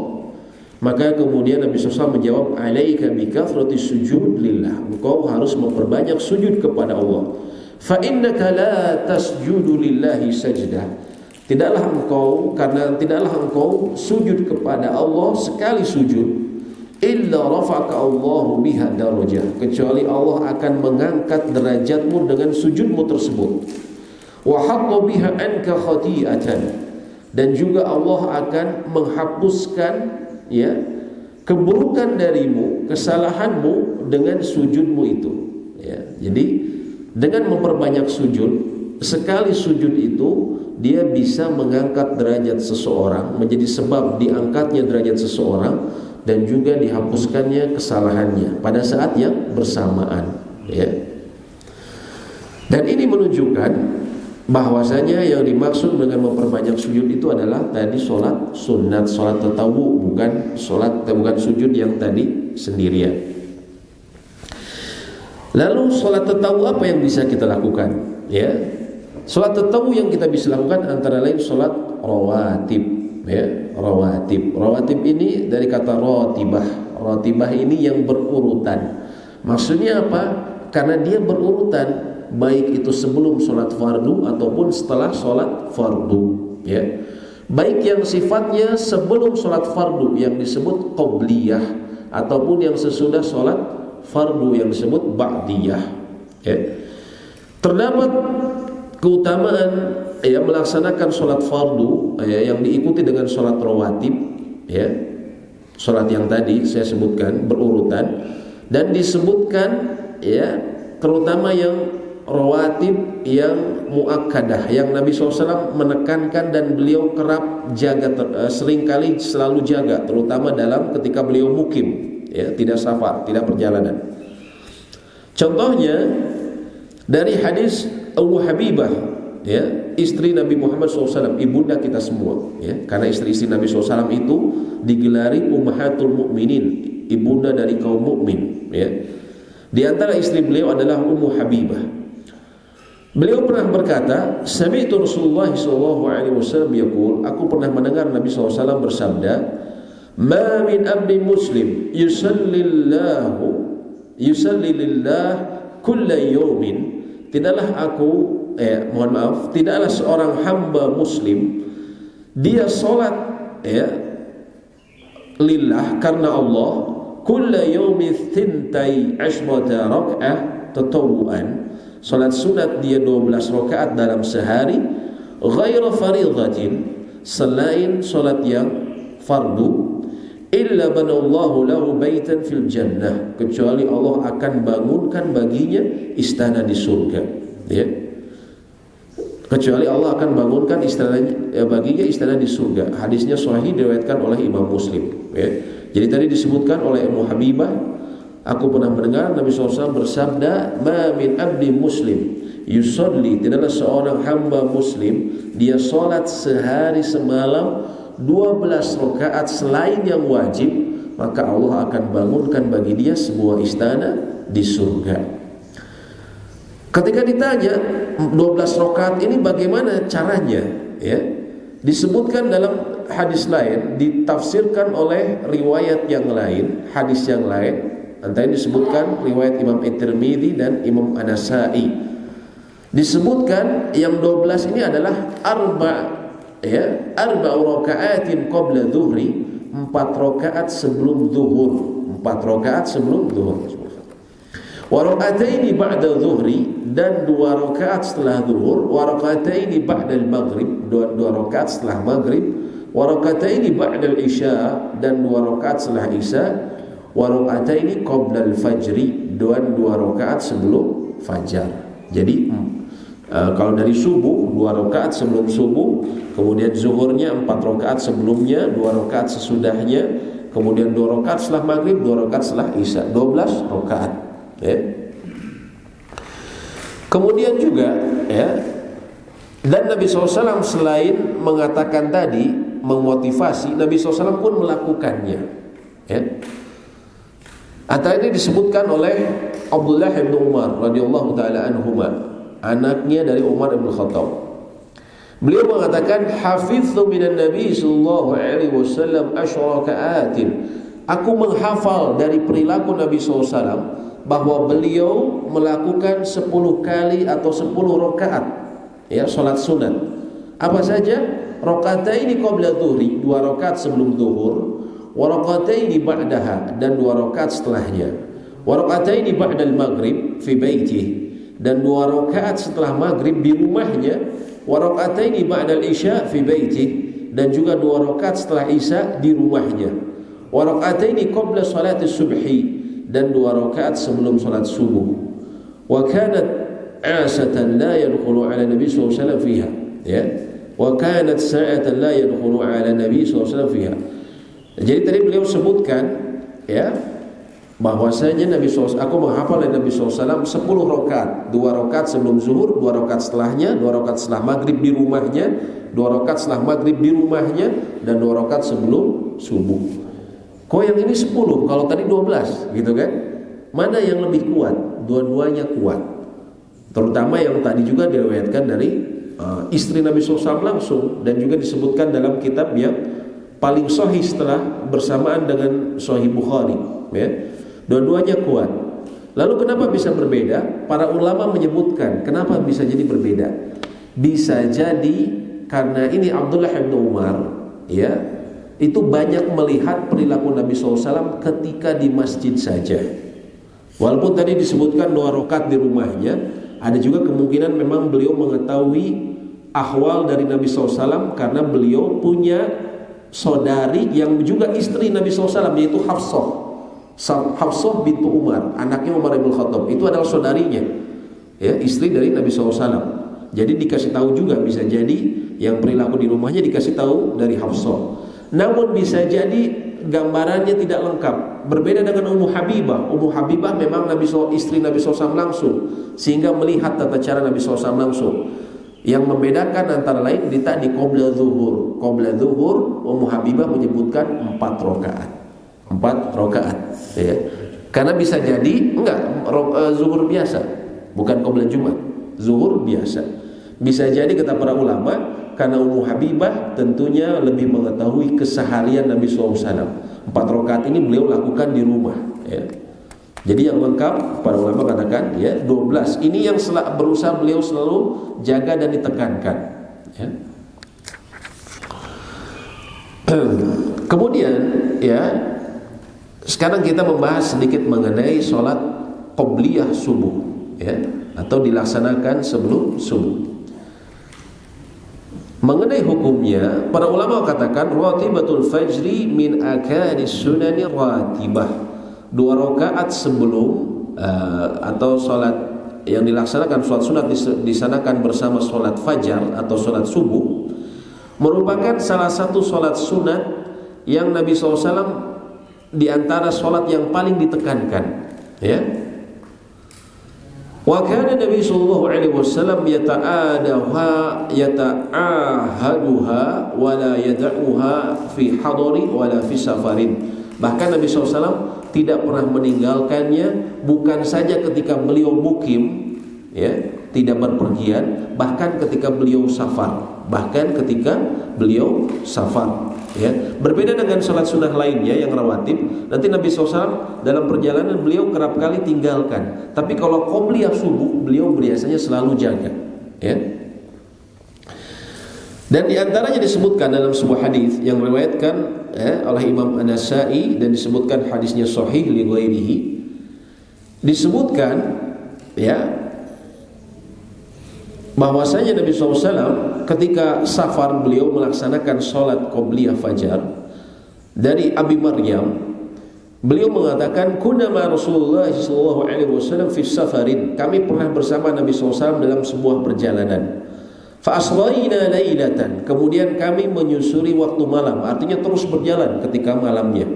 [SPEAKER 1] maka kemudian Nabi SAW menjawab alaika bikathrati sujud lillah, engkau harus memperbanyak sujud kepada Allah. Fa innaka la tasjudu lillahi sajdah, tidaklah engkau sujud kepada Allah sekali sujud, illa rafa'aka Allahu biha darajah, kecuali Allah akan mengangkat derajatmu dengan sujudmu tersebut. Wa hatta biha anka khati'atan, dan juga Allah akan menghapuskan, ya, keburukan darimu, kesalahanmu dengan sujudmu itu, ya. Jadi dengan memperbanyak sujud, sekali sujud itu dia bisa mengangkat derajat seseorang, menjadi sebab diangkatnya derajat seseorang, dan juga dihapuskannya kesalahannya pada saat yang bersamaan, ya. Dan ini menunjukkan bahwasanya yang dimaksud dengan memperbanyak sujud itu adalah tadi sholat sunat, sholat tatawu, bukan sujud yang tadi sendirian. Lalu sholat tatawu apa yang bisa kita lakukan? Ya, sholat tatawu yang kita bisa lakukan antara lain sholat rawatib, ya, rawatib. Rawatib ini dari kata rotibah. Rotibah ini yang berurutan. Maksudnya apa? Karena dia berurutan, baik itu sebelum sholat fardu ataupun setelah sholat fardu, ya. Baik yang sifatnya sebelum sholat fardu yang disebut qobliyah, ataupun yang sesudah sholat fardu yang disebut ba'diyah. Ya. Terdapat keutamaan melaksanakan sholat fardu yang diikuti dengan sholat rawatib, ya. Sholat yang tadi saya sebutkan berurutan, dan disebutkan terutama yang rawatib yang muakkadah yang Nabi SAW menekankan dan beliau kerap jaga, seringkali selalu jaga, terutama dalam ketika beliau mukim, tidak safar, tidak perjalanan. Contohnya dari hadis Ummu Habibah, istri Nabi Muhammad SAW, ibunda kita semua, karena istri-istri Nabi SAW itu digelari Ummahatul Mukminin, ibunda dari kaum mukmin. Di antara istri beliau adalah Ummu Habibah. Beliau pernah berkata, sami'tu Rasulullah SAW yaqul, aku pernah mendengar Nabi SAW bersabda, ma min abdin muslim yusalli lillah kulla yawmin, tidaklah seorang hamba muslim dia salat lillah karena Allah kulla yawmin thintai ashrata rak'ah tatawuan, salat sunat dia 12 rakaat dalam sehari, ghaira faridatin, selain salat yang fardu, illa banallahu lahu baitan fil jannah, kecuali Allah akan bangunkan baginya istana di surga. Kecuali Allah akan bangunkan baginya istana di surga. Hadisnya sahih, diriwayatkan oleh Imam Muslim. Jadi tadi disebutkan oleh Ummu Habibah, aku pernah mendengar Nabi SAW bersabda, ma min abdi muslim yusalli, tidaklah seorang hamba muslim dia salat sehari semalam 12 rakaat selain yang wajib, maka Allah akan bangunkan bagi dia sebuah istana di surga. Ketika ditanya 12 rakaat ini bagaimana caranya, disebutkan dalam hadis lain, ditafsirkan oleh riwayat yang lain, hadis yang lain. Antara disebutkan riwayat Imam At-Tirmidzi dan Imam An-Nasa'i. Disebutkan yang 12 ini adalah arba' raka'atin qabla dhuhri, 4 rakaat sebelum zuhur, 4 rakaat sebelum zuhur. Wa raka'ataini ba'da dhuhri, dan 2 rakaat setelah zuhur, wa raka'ataini ba'da al-maghrib, 2 rakaat setelah maghrib, wa raka'ataini ba'da al-isya, dan 2 rakaat setelah isya, wa raka'ataini qabla al-fajri, 2 rakaat sebelum fajar. Jadi kalau dari subuh 2 rakaat sebelum subuh, kemudian zuhurnya 4 rakaat sebelumnya, 2 rakaat sesudahnya, kemudian 2 rakaat setelah maghrib, 2 rakaat setelah isya, 12 rakaat. Kemudian juga dan Nabi SAW selain mengatakan tadi, memotivasi, Nabi SAW pun melakukannya. Antara ini disebutkan oleh Abdullah bin Umar radhiyallahu taala anhuma, anaknya dari Umar bin Khattab. Beliau mengatakan, hafiztu minan Nabi sallallahu alaihi wasallam asyraqaatin, aku menghafal dari perilaku Nabi SAW bahwa beliau melakukan 10 kali atau 10 rakaat salat sunat. Apa saja? Raka'ataini qabla dhuhri, 2 rakaat sebelum zuhur, wa raka'ataini ba'daha, dan 2 rakaat setelahnya, wa raka'ataini ba'dal maghrib fi baitihi, dan 2 rakaat setelah maghrib di rumahnya, wa raka'ataini ba'dal isya fi baitihi, dan juga 2 rakaat setelah isya di rumahnya, wa raka'ataini qabla salati subhi, dan 2 rakaat sebelum salat subuh. Wa kanat asatan la yadkhulu ala nabi sallallahu alaihi wasallam fiha, wa kanat sa'atan la yadkhulu ala nabi sallallahu alaihi wasallam fiha. Jadi tadi beliau sebutkan bahwasanya Nabi SAW, aku menghafal dari Nabi SAW 10 rakaat, 2 rakaat sebelum zuhur, 2 rakaat setelahnya, 2 rakaat setelah maghrib di rumahnya, 2 rakaat setelah maghrib di rumahnya, dan 2 rakaat sebelum subuh. Kok yang ini 10, kalau tadi 12, gitu kan? Mana yang lebih kuat? Dua-duanya kuat. Terutama yang tadi juga diriwayatkan dari istri Nabi SAW langsung, dan juga disebutkan dalam kitab yang paling sahih setelah bersamaan dengan Sahih Bukhari. Dua-duanya kuat. Lalu kenapa bisa berbeda? Para ulama menyebutkan kenapa bisa jadi berbeda. Bisa jadi karena ini Abdullah bin Umar, itu banyak melihat perilaku Nabi SAW ketika di masjid saja. Walaupun tadi disebutkan 2 rakaat di rumahnya, ada juga kemungkinan memang beliau mengetahui ahwal dari Nabi SAW karena beliau punya saudari yang juga istri Nabi SAW, yaitu Hafsah bintu Umar, anaknya Umar bin Khattab. Itu adalah saudarinya, ya, istri dari Nabi SAW. Jadi dikasih tahu juga, bisa jadi yang perilaku di rumahnya dikasih tahu dari Hafsah. Namun bisa jadi gambarannya tidak lengkap. Berbeda dengan Ummu Habibah. Ummu Habibah memang istri Nabi SAW langsung, sehingga melihat tata cara Nabi SAW langsung. Yang membedakan antara lain di qabla zuhur. Qabla zuhur Ummu Habibah menyebutkan 4 rakaat. 4 rakaat, ya. Karena bisa jadi zuhur biasa, bukan qabla Jumat. Zuhur biasa. Bisa jadi kata para ulama, karena Ummu Habibah tentunya lebih mengetahui keseharian Nabi SAW. 4 rakaat ini beliau lakukan di rumah, ya. Jadi yang lengkap para ulama katakan, ya, 12. Ini yang berusaha beliau selalu jaga dan ditekankan, ya. Kemudian, ya, sekarang kita membahas sedikit mengenai sholat qobliyah subuh, ya, atau dilaksanakan sebelum subuh. Mengenai hukumnya, para ulama katakan ratibatul fajri min akadis sunani ratibah. 2 rakaat sebelum atau sholat yang dilaksanakan, sholat sunat disanakan bersama sholat fajar atau sholat subuh, merupakan salah satu sholat sunat yang Nabi SAW di antara sholat yang paling ditekankan, ya. Wa kana Nabi sallallahu alaihi wasallam yata'ahaduha wa la yad'uha fi hadari wa la fi safarin. Bahkan Nabi SAW tidak pernah meninggalkannya, bukan saja ketika beliau mukim, ya, tidak berpergian, bahkan ketika beliau safar, ya. Berbeda dengan sholat sunnah lainnya yang rawatib, nanti Nabi SAW dalam perjalanan beliau kerap kali tinggalkan. Tapi kalau qobliyah subuh beliau biasanya selalu jaga, ya. Dan diantaranya disebutkan dalam sebuah hadis yang diriwayatkan oleh Imam An-Nasa'i dan disebutkan hadisnya sahih li ghairihi. Disebutkan, ya, bahwasanya Nabi SAW ketika safar beliau melaksanakan sholat qobliyah fajar. Dari Abi Maryam, beliau mengatakan kunna ma Rasulullah sallallahu alaihi wasallam fi safarin. Kami pernah bersama Nabi SAW dalam sebuah perjalanan. Fa asrayna lailatan. Kemudian kami menyusuri waktu malam, artinya terus berjalan ketika malamnya.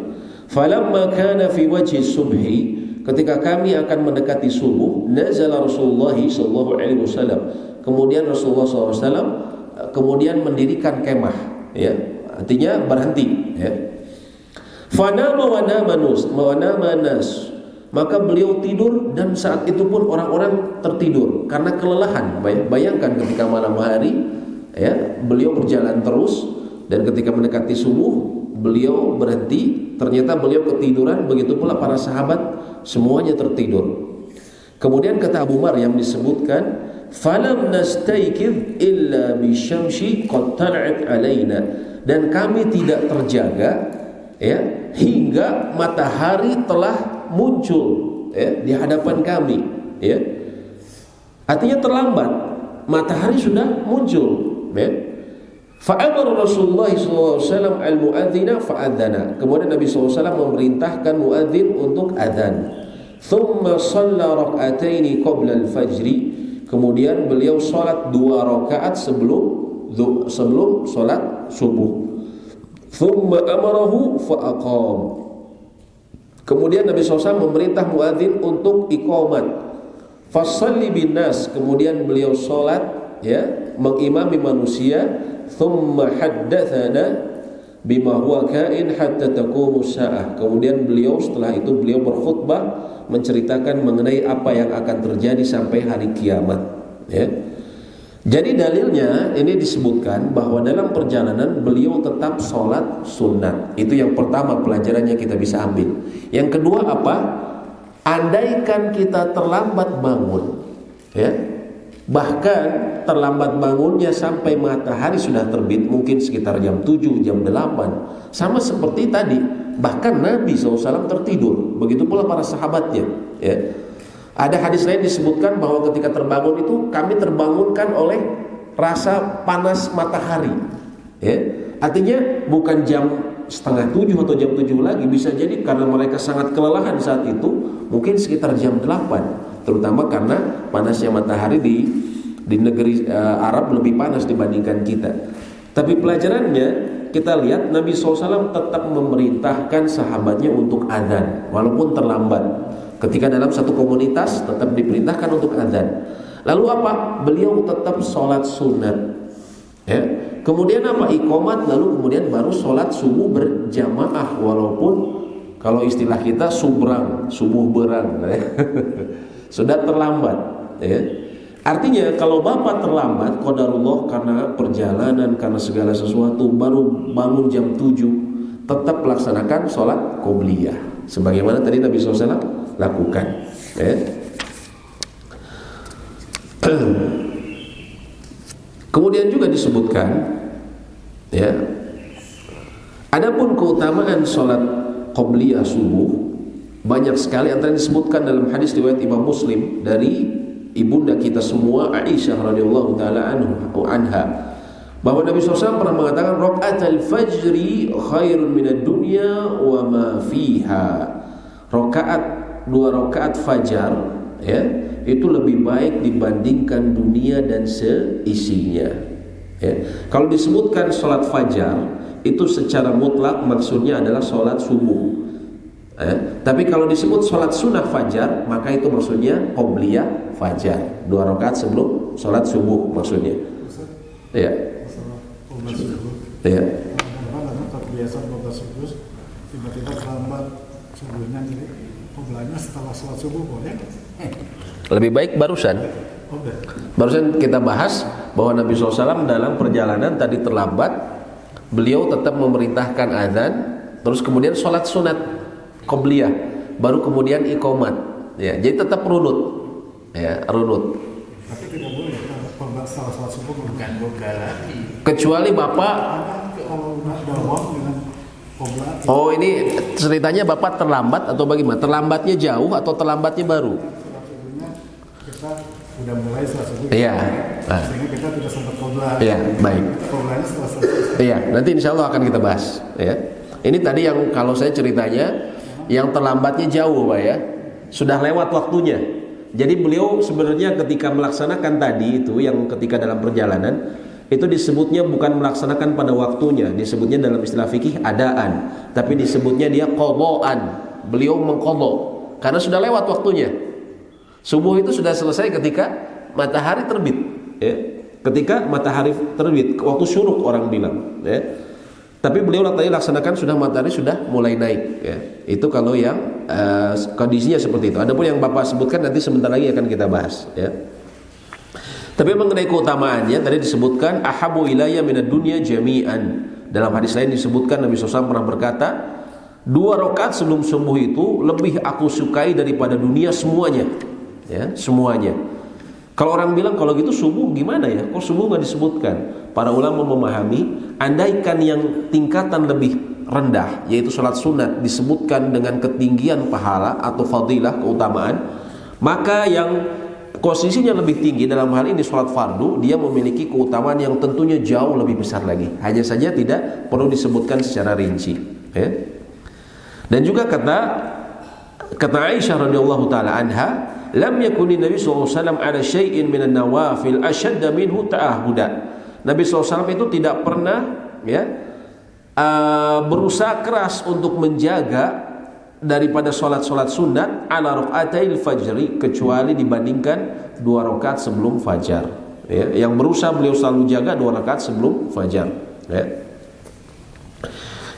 [SPEAKER 1] Falamma kana fi wajhi subhi, ketika kami akan mendekati subuh, nazala Rasulullah sallallahu alaihi wasallam. Kemudian Rasulullah SAW kemudian mendirikan kemah, ya, artinya berhenti, ya. Fanama wa nama nas. Maka beliau tidur dan saat itu pun orang-orang tertidur karena kelelahan. Bayangkan ketika malam hari, ya, beliau berjalan terus dan ketika mendekati subuh beliau berhenti, ternyata beliau ketiduran, begitu pula para sahabat semuanya tertidur. Kemudian kata Abu Maryam disebutkan, falam nastaykid illa bisyamsi qad tala'at alaina, dan kami tidak terjaga, ya, hingga matahari telah muncul, ya, di hadapan kami, ya. Artinya terlambat, matahari sudah muncul, ya. Fa'amara Rasulullah SAW al-mu'adzina fa'adzana. Kemudian Nabi SAW memerintahkan muadzin untuk adzan. Thumma shalla rak'ataini qabla al-fajri. Kemudian beliau salat 2 rakaat sebelum salat subuh. Thumma amarahu fa'aqam. Kemudian Nabi SAW memerintah muadzin untuk iqamat. Fasalli bin nas. Kemudian beliau salat, ya, mengimami manusia. Thumma haddatsana bima huwa kain hatta taqumus saah. Kemudian beliau setelah itu beliau berkhutbah menceritakan mengenai apa yang akan terjadi sampai hari kiamat, ya. Jadi dalilnya ini disebutkan bahwa dalam perjalanan beliau tetap sholat sunat. Itu yang pertama pelajarannya kita bisa ambil. Yang kedua apa? Andaikan kita terlambat bangun, ya, Bahkan terlambat bangunnya sampai matahari sudah terbit, mungkin sekitar jam 7, jam 8. Sama seperti tadi, bahkan Nabi SAW tertidur. Begitu pula para sahabatnya, ya. Ada hadis lain disebutkan bahwa ketika terbangun itu kami terbangunkan oleh rasa panas matahari, ya. Artinya bukan jam setengah 7 atau jam 7 lagi, bisa jadi karena mereka sangat kelelahan saat itu, mungkin sekitar jam 8. Terutama karena panasnya matahari di negeri Arab lebih panas dibandingkan kita. Tapi pelajarannya kita lihat Nabi SAW tetap memerintahkan sahabatnya untuk azan walaupun terlambat. Ketika dalam satu komunitas tetap diperintahkan untuk azan. Lalu apa? Beliau tetap sholat sunat, ya. Kemudian apa? Iqamat, lalu kemudian baru sholat subuh berjamaah, walaupun kalau istilah kita subuh berang, ya. Sudah terlambat, ya. Artinya kalau bapak terlambat, qadarullah, karena perjalanan, karena segala sesuatu, baru bangun jam 7, tetap laksanakan sholat qobliyah sebagaimana tadi Nabi SAW lakukan, ya. Kemudian juga disebutkan, ya, adapun keutamaan sholat qobliyah subuh banyak sekali, antara yang disebutkan dalam hadis riwayat Imam Muslim dari ibunda kita semua Aisyah radhiyallahu taala anha, bahwa Nabi SAW pernah mengatakan raqatul fajri khairun minad dunya wa ma fiha. Dua rakaat fajar, ya, itu lebih baik dibandingkan dunia dan seisinya, ya. Kalau disebutkan sholat fajar itu secara mutlak maksudnya adalah sholat subuh, ya. Tapi kalau disebut sholat sunnah fajar, maka itu maksudnya qobliyah fajar, 2 rakaat sebelum sholat subuh maksudnya, ya. Ya.
[SPEAKER 3] Biasa subuh tiba-tiba terlambat subuhnya, jadi qobliyahnya setelah sholat subuh boleh?
[SPEAKER 1] Lebih baik barusan kita bahas bahwa Nabi SAW dalam perjalanan tadi terlambat, beliau tetap memerintahkan azan, terus kemudian sholat sunat qobliyah, baru kemudian iqamat, ya. Jadi tetap runut, ya, runut.
[SPEAKER 3] Tapi tidak boleh setelah sholat subuh
[SPEAKER 2] bukan boga lagi.
[SPEAKER 1] Kecuali bapak,
[SPEAKER 3] kalau udah waktu dengan qobliyah.
[SPEAKER 1] oh ini ceritanya bapak terlambat atau bagaimana? Terlambatnya jauh atau terlambatnya baru?
[SPEAKER 3] Kita udah mulai sholat subuh,
[SPEAKER 1] Iya.
[SPEAKER 3] sehingga kita tidak sempat qobliyah.
[SPEAKER 1] Iya, baik.
[SPEAKER 3] Qobliyahnya setelah selesai.
[SPEAKER 1] Iya, nanti insya Allah akan kita bahas, ya. Ini tadi yang kalau saya ceritanya yang terlambatnya jauh, Pak, ya. Sudah lewat waktunya. Jadi beliau sebenarnya ketika melaksanakan tadi itu, yang ketika dalam perjalanan, itu disebutnya bukan melaksanakan pada waktunya, disebutnya dalam istilah fikih adaan, tapi disebutnya dia qadhaan. Beliau mengqadha karena sudah lewat waktunya. Subuh itu sudah selesai ketika matahari terbit, ya. Ketika matahari terbit, waktu syuruk orang bilang, ya. Tapi beliau tadi laksanakan sudah matahari sudah mulai naik, ya. Itu kalau yang kondisinya seperti itu. Adapun yang Bapak sebutkan nanti sebentar lagi akan kita bahas, ya. Tapi mengenai keutamaannya tadi disebutkan ahabu ilayya minad dunya jami'an. Dalam hadis lain disebutkan Nabi SAW pernah berkata, 2 rakaat sebelum subuh itu lebih aku sukai daripada dunia semuanya, ya, semuanya. Kalau orang bilang kalau gitu subuh gimana ya? Kok subuh nggak disebutkan? Para ulama memahami, andaikan yang tingkatan lebih rendah, yaitu sholat sunat, disebutkan dengan ketinggian pahala atau fadilah, keutamaan, maka yang posisinya lebih tinggi dalam hal ini sholat fardu, dia memiliki keutamaan yang tentunya jauh lebih besar lagi. Hanya saja tidak perlu disebutkan secara rinci, ya. Dan juga kata Aisyah radhiyallahu taala anha, lam yakuni Nabi SAW ala syai'in minan nawafil ashadda minhu ta'ahuda. Nabi SAW itu tidak pernah, ya, berusaha keras untuk menjaga daripada sholat-sholat sunat ala raqatil fajri, kecuali dibandingkan 2 rakaat sebelum fajar, ya. Yang berusaha beliau selalu jaga 2 rakaat sebelum fajar, ya.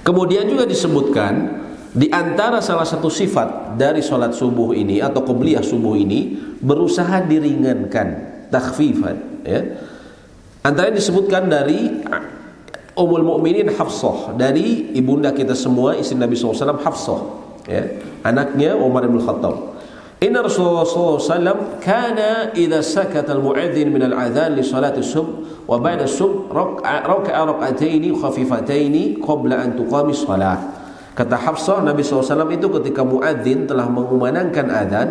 [SPEAKER 1] Kemudian juga disebutkan di antara salah satu sifat dari sholat subuh ini atau qobliyah subuh ini, berusaha diringankan, takhfifan, ya. Antara yang disebutkan dari Ummul Mukminin Hafsah, dari ibunda kita semua, istri Nabi SAW Hafsah, ya, anaknya Umar bin Khattab. Inna Rasulullah SAW kana idza sakata al-mu'adzin min al-adhan li salati subh wa ba'da subh raka'a rak'ataini khafifataini qabla an tuqami shalah. Kata Hafsah, Nabi SAW itu ketika muadzin telah mengumandangkan adzan,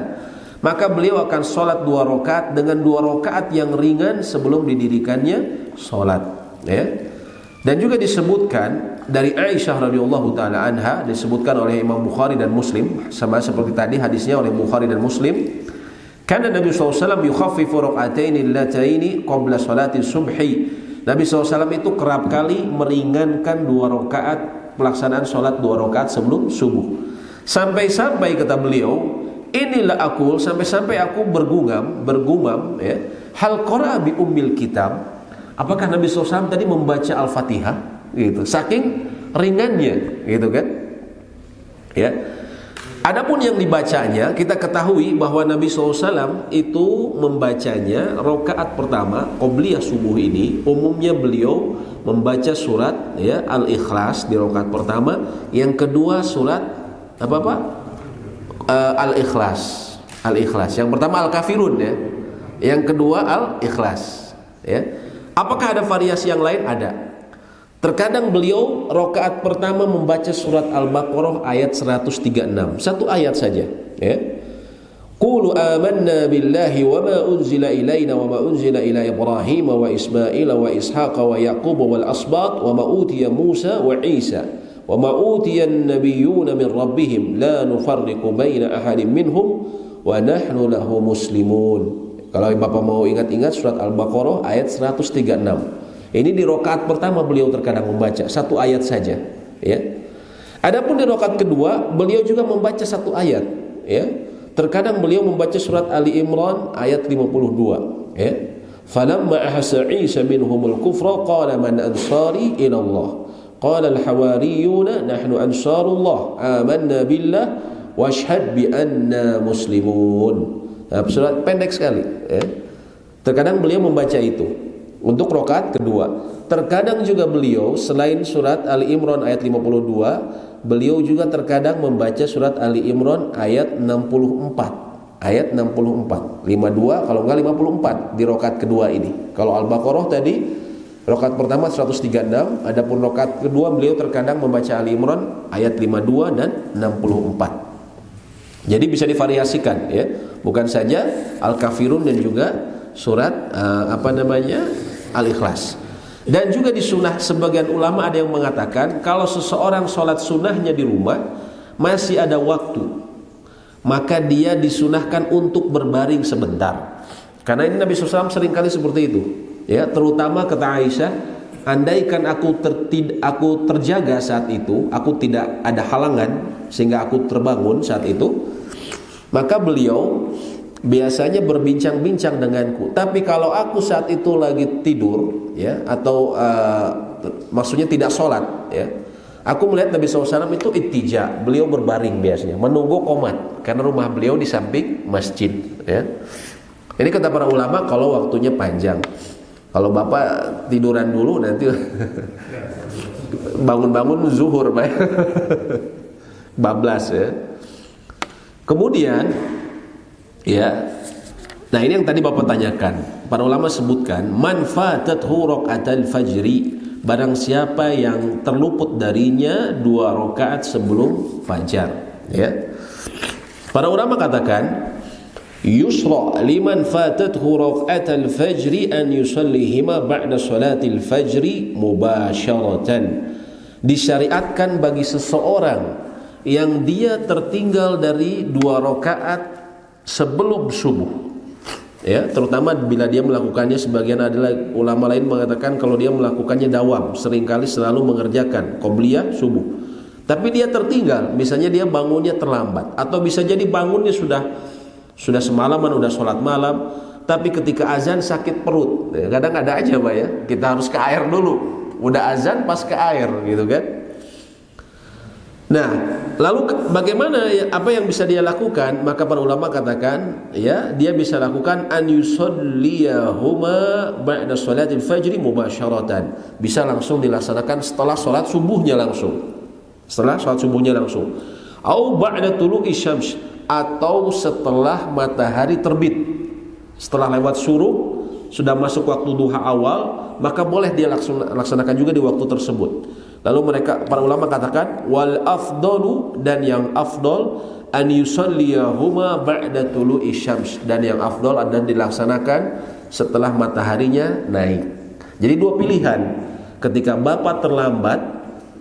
[SPEAKER 1] maka beliau akan sholat 2 rakaat dengan 2 rakaat yang ringan sebelum didirikannya sholat. Ya. Dan juga disebutkan dari Aisyah radhiyallahu taala anha, disebutkan oleh Imam Bukhari dan Muslim, sama seperti tadi hadisnya oleh Bukhari dan Muslim. Karena Nabi SAW yukhaffifu rak'ataini allataini qabla salati subhi. Nabi SAW itu kerap kali meringankan 2 rakaat pelaksanaan sholat 2 rakaat sebelum subuh. Sampai-sampai kata beliau, inilah aku sampai-sampai aku bergumam ya, hal qara'a bi ummil kitab. Apakah Nabi SAW tadi membaca Al-Fatihah gitu, saking ringannya gitu kan ya. Adapun yang dibacanya, kita ketahui bahwa Nabi SAW itu membacanya rakaat pertama qobliyah subuh ini umumnya beliau membaca surat ya Al-Ikhlas di rakaat pertama, yang kedua surat Al-Ikhlas. Yang pertama Al-Kafirun ya, yang kedua Al-Ikhlas ya. Apakah ada variasi yang lain? Ada. Terkadang beliau rakaat pertama membaca surat Al-Baqarah ayat 136, satu ayat saja ya. Qulu amanna billahi wa ma unzila ilaina wa ma unzila ila Ibrahim wa Ismail wa Ishaq wa Yaqub wal asbat wa ma utiya Musa wa Isa wa ma utiya an-nabiyyuna min rabbihim la nufarriqu baina ahadin minhum wa nahnu lahu muslimun. Kalau Bapak mau ingat-ingat surat Al-Baqarah ayat 136. Ini di rakaat pertama beliau terkadang membaca satu ayat saja, ya. Adapun di rakaat kedua beliau juga membaca satu ayat, ya. Terkadang beliau membaca surat Ali Imran ayat 52, ya. Falamma ahassa Isa minhumul kufra qala man ansari ila Allah. Qala al-hawariyuna nahnu ansarullah amanna billah washhad bi anna muslimun. Nah, surat pendek sekali ya. Terkadang beliau membaca itu untuk rakaat kedua. Terkadang juga beliau selain surat Ali Imran ayat 52, beliau juga terkadang membaca surat Ali Imran ayat 64. Ayat 64, 52 kalau enggak 54 di rakaat kedua ini. Kalau Al-Baqarah tadi rakaat pertama 136, adapun rakaat kedua beliau terkadang membaca Ali Imran ayat 52 dan 64. Jadi bisa divariasikan ya, bukan saja Al-Kafirun dan juga surat Al-Ikhlas. Dan juga di sunnah sebagian ulama ada yang mengatakan kalau seseorang sholat sunnahnya di rumah masih ada waktu, maka dia disunahkan untuk berbaring sebentar. Karena ini Nabi SAW seringkali seperti itu ya, terutama kata Aisyah, andaikan aku terjaga saat itu, aku tidak ada halangan sehingga aku terbangun saat itu, maka beliau biasanya berbincang-bincang denganku. Tapi kalau aku saat itu lagi tidur ya, atau maksudnya tidak sholat ya, aku melihat Nabi SAW itu ittija, beliau berbaring biasanya menunggu qomat, karena rumah beliau di samping masjid ya. Ini kata para ulama kalau waktunya panjang. Kalau Bapak tiduran dulu nanti bangun-bangun zuhur Pak. Bablas ya. Kemudian ya, nah ini yang tadi Bapak tanyakan. Para ulama sebutkan man fatathu raka'atal fajri, barang siapa yang terluput darinya 2 rakaat sebelum fajar ya. Para ulama katakan yusra liman fatathu raka'atal fajri an yusallihima ba'da salatil fajri mubasharatan. Disyariatkan bagi seseorang yang dia tertinggal dari 2 rakaat sebelum subuh ya, terutama bila dia melakukannya, sebagian adalah ulama lain mengatakan kalau dia melakukannya dawam, seringkali selalu mengerjakan qobliyah subuh, tapi dia tertinggal, misalnya dia bangunnya terlambat, atau bisa jadi bangunnya sudah semalaman, udah sholat malam, tapi ketika azan sakit perut ya, kadang ada aja Pak ya, kita harus ke air dulu, udah azan pas ke air gitu kan. Nah, lalu bagaimana apa yang bisa dia lakukan? Maka para ulama katakan ya, dia bisa lakukan an yusalliyahuma ba'da sholatil fajri mubasyaratan. Bisa langsung dilaksanakan setelah sholat subuhnya langsung. Setelah sholat subuhnya langsung. Au ba'da tulu'i syams, atau setelah matahari terbit. Setelah lewat syuruk, sudah masuk waktu duha awal, maka boleh dia laksanakan juga di waktu tersebut. Lalu para ulama katakan wal afdalu, dan yang afdal an yusalliyahuma ba'da tulu'i syams, dan yang afdal adalah dilaksanakan setelah mataharinya naik. Jadi dua pilihan. Ketika bapak terlambat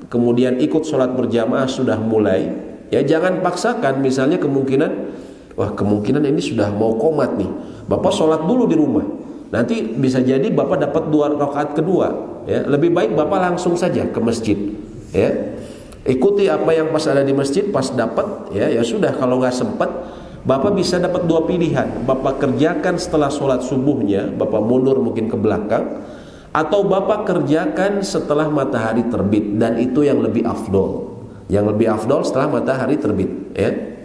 [SPEAKER 1] kemudian ikut sholat berjamaah sudah mulai, ya jangan paksakan. Misalnya kemungkinan ini sudah mau qomat nih, bapak sholat dulu di rumah, nanti bisa jadi bapak dapat 2 rakaat kedua, ya lebih baik bapak langsung saja ke masjid, ya ikuti apa yang pas ada di masjid, pas dapat, ya sudah. Kalau nggak sempat, bapak bisa dapat 2 pilihan. Bapak kerjakan setelah sholat subuhnya, bapak mundur mungkin ke belakang, atau bapak kerjakan setelah matahari terbit, dan itu yang lebih afdol. Yang lebih afdol setelah matahari terbit, ya.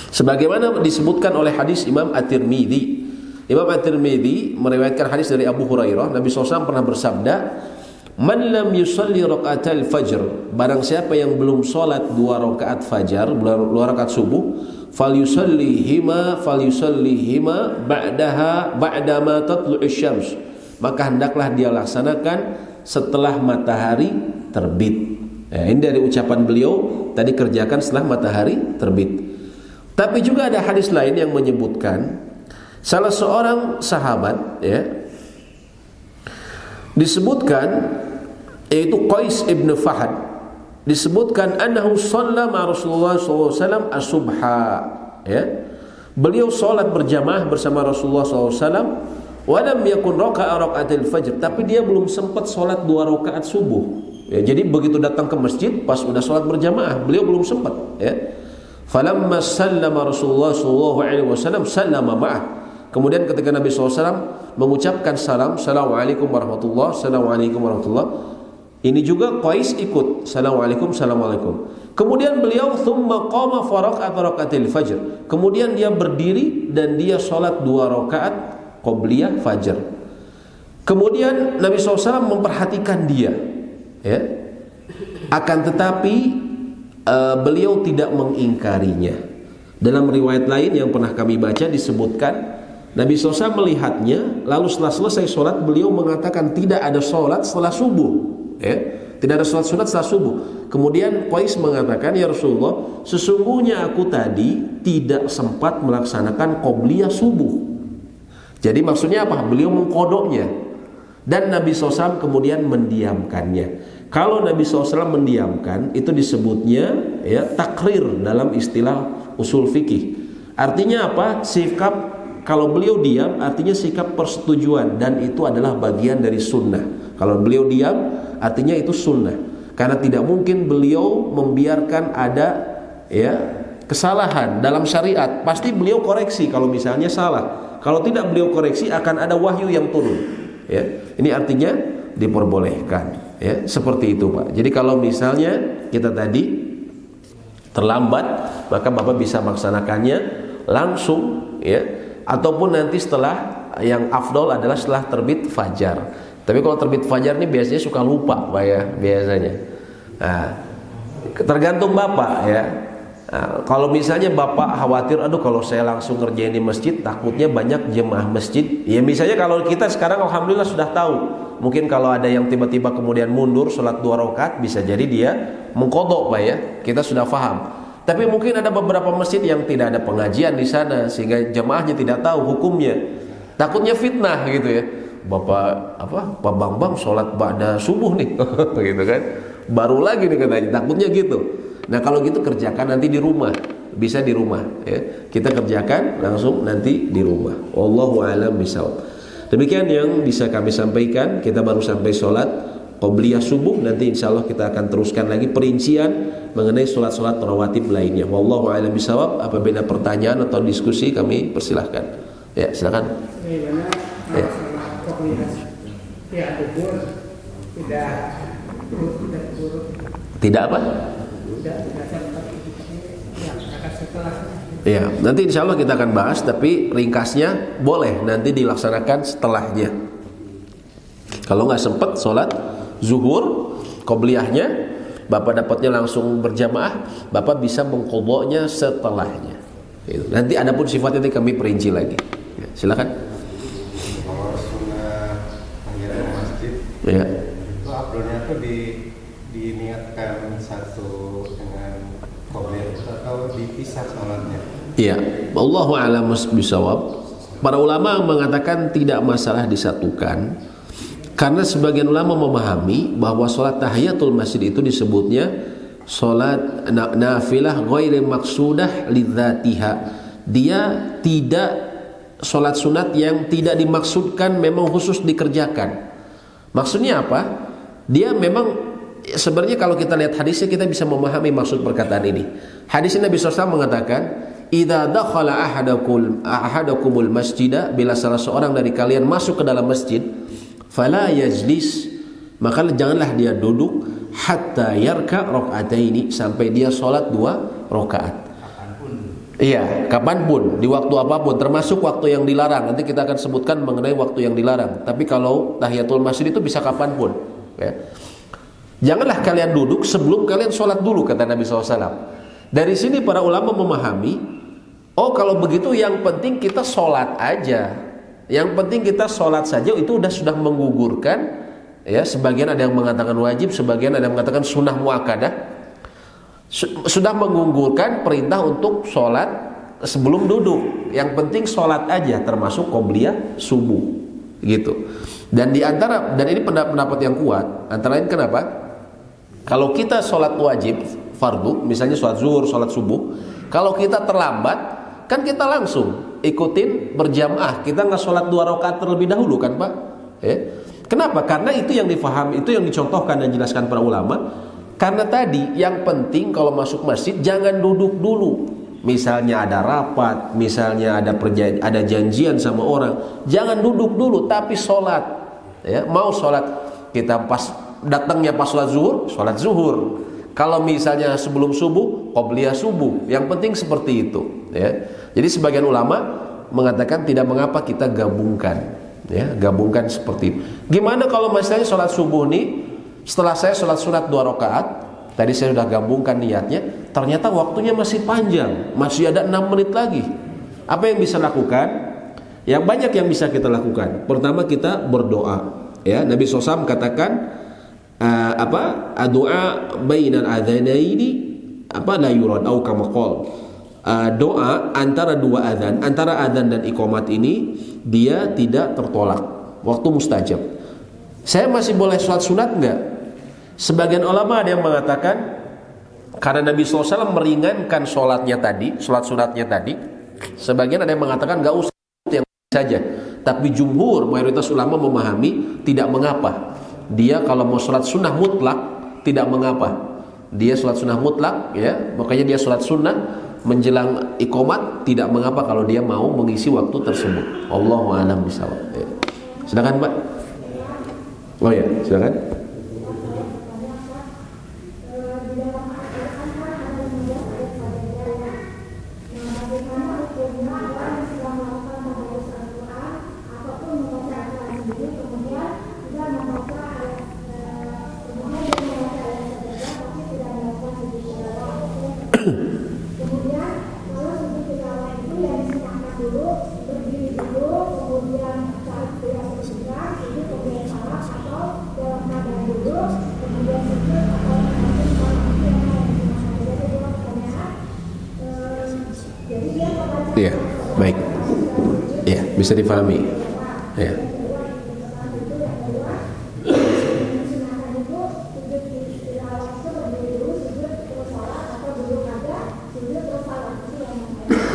[SPEAKER 1] Sebagaimana disebutkan oleh hadis Imam At-Tirmidzi. Imam At-Tirmidzi meriwayatkan hadis dari Abu Hurairah, Nabi SAW pernah bersabda, "Man lam yusalli raka'atal fajr," barang siapa yang belum salat 2 rakaat fajar, 2 rakaat subuh, falyusallihima ba'dama tatlu'us syams, maka hendaklah dia laksanakan setelah matahari terbit. Ya, ini dari ucapan beliau tadi, kerjakan setelah matahari terbit. Tapi juga ada hadis lain yang menyebutkan salah seorang sahabat, ya, disebutkan yaitu Qais ibn Fahad, disebutkan annahu shalla ma Rasulullah SAW as-subha, ya. Beliau salat berjamaah bersama Rasulullah SAW, wa lam yakun raka'atil fajr, tapi dia belum sempat salat 2 rakaat subuh. Ya, jadi begitu datang ke masjid pas udah salat berjamaah, beliau belum sempat, ya. Falamma sallama Rasulullah sallallahu alaihi wasallam sallama ma'ah. Kemudian ketika Nabi SAW mengucapkan salam, Assalamualaikum warahmatullahi, Assalamualaikum warahmatullahi, ini juga Qais ikut, Assalamualaikum, Assalamualaikum. Kemudian beliau thumma qama faraqatil fajr, kemudian dia berdiri dan dia sholat 2 rakaat qobliyah fajar. Kemudian Nabi SAW memperhatikan dia, ya. Akan tetapi beliau tidak mengingkarinya. Dalam riwayat lain yang pernah kami baca disebutkan, Nabi SAW melihatnya, lalu setelah selesai sholat beliau mengatakan tidak ada sholat setelah subuh, ya? Tidak ada sholat setelah subuh. Kemudian Qais mengatakan, ya Rasulullah, sesungguhnya aku tadi tidak sempat melaksanakan qobliyah subuh. Jadi maksudnya apa? Beliau mengkodoknya, dan Nabi SAW kemudian mendiamkannya. Kalau Nabi SAW mendiamkan, itu disebutnya, ya, takrir dalam istilah usul fikih. Artinya apa? Sikap, kalau beliau diam artinya sikap persetujuan, dan itu adalah bagian dari sunnah. Kalau beliau diam artinya itu sunnah, karena tidak mungkin beliau membiarkan ada, ya, kesalahan dalam syariat. Pasti beliau koreksi kalau misalnya salah. Kalau tidak beliau koreksi akan ada wahyu yang turun, ya. Ini artinya diperbolehkan, ya, seperti itu, Pak. Jadi kalau misalnya kita tadi terlambat, maka Bapak bisa melaksanakannya langsung, ya, ataupun nanti setelah, yang afdol adalah setelah terbit fajar. Tapi kalau terbit fajar ini biasanya suka lupa, Pak, ya, biasanya. Nah, tergantung Bapak, ya. Nah, kalau misalnya Bapak khawatir, aduh kalau saya langsung ngerjain di masjid takutnya banyak jemaah masjid, ya misalnya kalau kita sekarang alhamdulillah sudah tahu, mungkin kalau ada yang tiba-tiba kemudian mundur sholat 2 rakaat, bisa jadi dia mengkodok, Pak, ya, kita sudah paham. Tapi mungkin ada beberapa masjid yang tidak ada pengajian di sana sehingga jemaahnya tidak tahu hukumnya, takutnya fitnah gitu, ya. Pak Bambang sholat ba'da subuh nih gitu kan, baru lagi nih katanya, takutnya gitu. Nah kalau gitu kerjakan nanti di rumah, bisa di rumah, ya. Kita kerjakan langsung nanti di rumah. Wallahu a'lam bishawab. Demikian yang bisa kami sampaikan. Kita baru sampai sholat qobliyah subuh. Nanti insya Allah kita akan teruskan lagi perincian mengenai sholat-sholat rawatib lainnya. Wallahu a'lam bishawab. Apabila pertanyaan atau diskusi kami persilahkan. Ya silakan. Ya. Tidak apa? Ya, nanti insya Allah kita akan bahas, tapi ringkasnya boleh nanti dilaksanakan setelahnya. Kalau nggak sempat sholat zuhur qobliyahnya, Bapak dapatnya langsung berjamaah, Bapak bisa mengqodoknya setelahnya. Gitu. Nanti adapun sifatnya nanti kami perinci lagi. Ya, silakan.
[SPEAKER 4] Kalau sunnah menghadap masjid,
[SPEAKER 1] Ya.
[SPEAKER 4] itu afdolnya tuh diniatkan satu dengan qobliyah atau dipisah sholatnya?
[SPEAKER 1] Iya, wallahu a'lam bishawab. Para ulama mengatakan tidak masalah disatukan, karena sebagian ulama memahami bahwa sholat tahiyatul masjid itu disebutnya sholat nafilah ghairi maksudah lidzatiha. Dia tidak sholat sunat yang tidak dimaksudkan memang khusus dikerjakan. Maksudnya apa? Dia memang sebenarnya kalau kita lihat hadisnya kita bisa memahami maksud perkataan ini. Hadis Nabi SAW mengatakan, idza dakhala ahadakumul masjidah, bila salah seorang dari kalian masuk ke dalam masjid, fala yajlis, maka janganlah dia duduk hatta yarka rakaataini, sampai dia sholat 2 rakaat.
[SPEAKER 2] Kapanpun.
[SPEAKER 1] Iya, kapanpun, di waktu apapun, termasuk waktu yang dilarang. Nanti kita akan sebutkan mengenai waktu yang dilarang. Tapi kalau tahiyatul masjid itu bisa kapanpun. Ya. Janganlah kalian duduk sebelum kalian sholat dulu, kata Nabi SAW. Dari sini para ulama memahami, oh kalau begitu yang penting kita sholat aja. Yang penting kita sholat saja, itu sudah menggugurkan. Ya, sebagian ada yang mengatakan wajib, sebagian ada yang mengatakan sunnah muakkadah. Sudah menggugurkan perintah untuk sholat sebelum duduk. Yang penting sholat aja, termasuk qobliyah subuh, gitu. Dan ini pendapat yang kuat. Antara lain kenapa? Kalau kita sholat wajib fardu, misalnya sholat zuhur, sholat subuh, kalau kita terlambat, kan kita langsung ikutin berjamaah. Kita nggak sholat 2 rakaat terlebih dahulu, kan Pak? Kenapa? Karena itu yang difahami, itu yang dicontohkan dan dijelaskan para ulama. Karena tadi yang penting kalau masuk masjid jangan duduk dulu. Misalnya ada rapat, misalnya ada janjian sama orang, jangan duduk dulu, tapi sholat. Ya, mau sholat kita pas datangnya pas sholat zuhur. Kalau misalnya sebelum subuh, qobliyah subuh. Yang penting seperti itu. Ya. Jadi sebagian ulama mengatakan tidak mengapa kita gabungkan. Ya, gabungkan seperti itu. Gimana kalau misalnya sholat subuh nih, setelah saya sholat sunat 2 rakaat, tadi saya sudah gabungkan niatnya, ternyata waktunya masih panjang, masih ada 6 menit lagi. Apa yang bisa lakukan? Yang banyak yang bisa kita lakukan. Pertama, kita berdoa. Ya, Nabi SAW katakan doa bainal adzanaini la yurad au kama qol. Doa antara 2 adzan, antara adzan dan iqamat ini dia tidak tertolak, waktu mustajab. Saya masih boleh sholat sunat enggak? Sebagian ulama ada yang mengatakan karena Nabi SAW meringankan sholat sunatnya tadi. Sebagian ada yang mengatakan enggak usah yang saja. Tapi jumhur mayoritas ulama memahami tidak mengapa. Dia kalau mau sholat sunnah mutlak tidak mengapa. Dia sholat sunnah mutlak, ya, makanya dia sholat sunnah menjelang iqamat tidak mengapa kalau dia mau mengisi waktu tersebut. Allahu a'lam bishawab. Ya. Silakan Pak. Oh ya, silakan. Iya, baik. Iya, bisa difahami. Ya.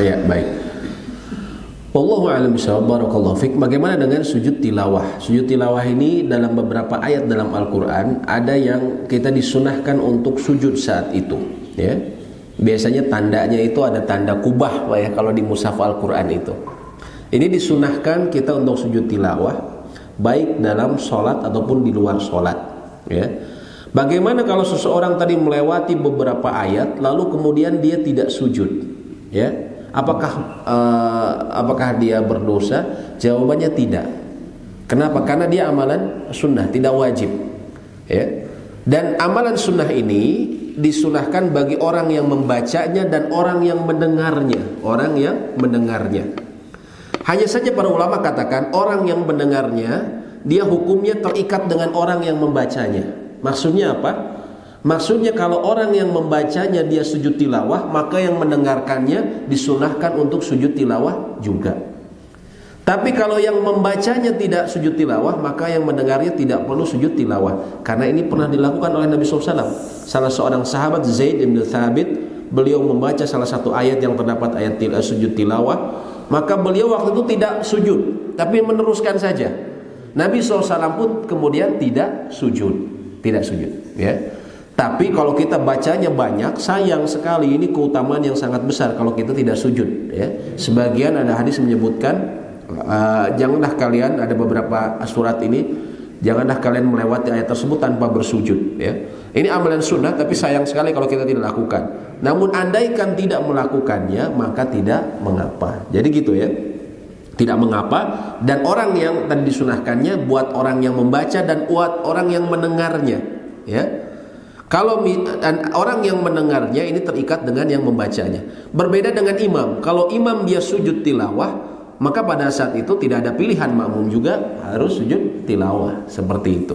[SPEAKER 1] Ya, baik. Wallahu a'lam bishawab. Barakallahu fik. Bagaimana dengan sujud tilawah? Sujud tilawah ini dalam beberapa ayat dalam Al-Qur'an ada yang kita disunahkan untuk sujud saat itu, ya. Biasanya tandanya itu ada tanda kubah Pak ya, kalau di mushaf Al-Qur'an itu. Ini disunahkan kita untuk sujud tilawah baik dalam sholat ataupun di luar sholat, ya. Bagaimana kalau seseorang tadi melewati beberapa ayat lalu kemudian dia tidak sujud, ya? Apakah dia berdosa? Jawabannya tidak. Kenapa? Karena dia amalan sunnah, tidak wajib, ya. Dan amalan sunnah ini disunahkan bagi orang yang membacanya dan orang yang mendengarnya. Orang yang mendengarnya. Hanya saja para ulama katakan orang yang mendengarnya, dia hukumnya terikat dengan orang yang membacanya. Maksudnya apa? Maksudnya kalau orang yang membacanya dia sujud tilawah, maka yang mendengarkannya disunahkan untuk sujud tilawah juga. Tapi kalau yang membacanya tidak sujud tilawah, maka yang mendengarnya tidak perlu sujud tilawah. Karena ini pernah dilakukan oleh Nabi SAW. Salah seorang sahabat Zaid bin Thabit, beliau membaca salah satu ayat yang terdapat ayat sujud tilawah, maka beliau waktu itu tidak sujud, tapi meneruskan saja. Nabi SAW pun kemudian tidak sujud, ya. Tapi kalau kita bacanya banyak, sayang sekali, ini keutamaan yang sangat besar kalau kita tidak sujud, ya. Sebagian ada hadis menyebutkan janganlah kalian, ada beberapa surat ini, janganlah kalian melewati ayat tersebut tanpa bersujud, ya. Ini amalan sunnah, tapi sayang sekali kalau kita tidak lakukan. Namun andaikan tidak melakukannya, maka tidak mengapa. Jadi gitu ya, tidak mengapa. Dan orang yang tadi disunahkannya buat orang yang membaca dan buat orang yang mendengarnya, ya. Kalau orang yang mendengarnya ini terikat dengan yang membacanya. Berbeda dengan imam. Kalau imam dia sujud tilawah, maka pada saat itu tidak ada pilihan, makmum juga harus sujud tilawah, seperti itu.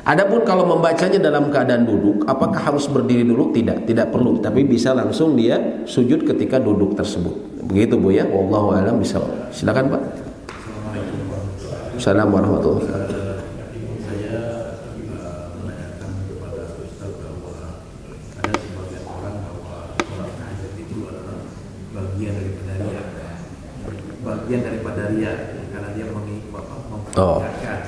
[SPEAKER 1] Adapun kalau membacanya dalam keadaan duduk, apakah harus berdiri dulu? Tidak perlu, tapi bisa langsung dia sujud ketika duduk tersebut. Begitu Bu ya, wallahu a'lam bishawab. Silakan Pak. Assalamualaikum warahmatullahi wabarakatuh.
[SPEAKER 5] Bagian daripada ria, karena dia memperhatikan.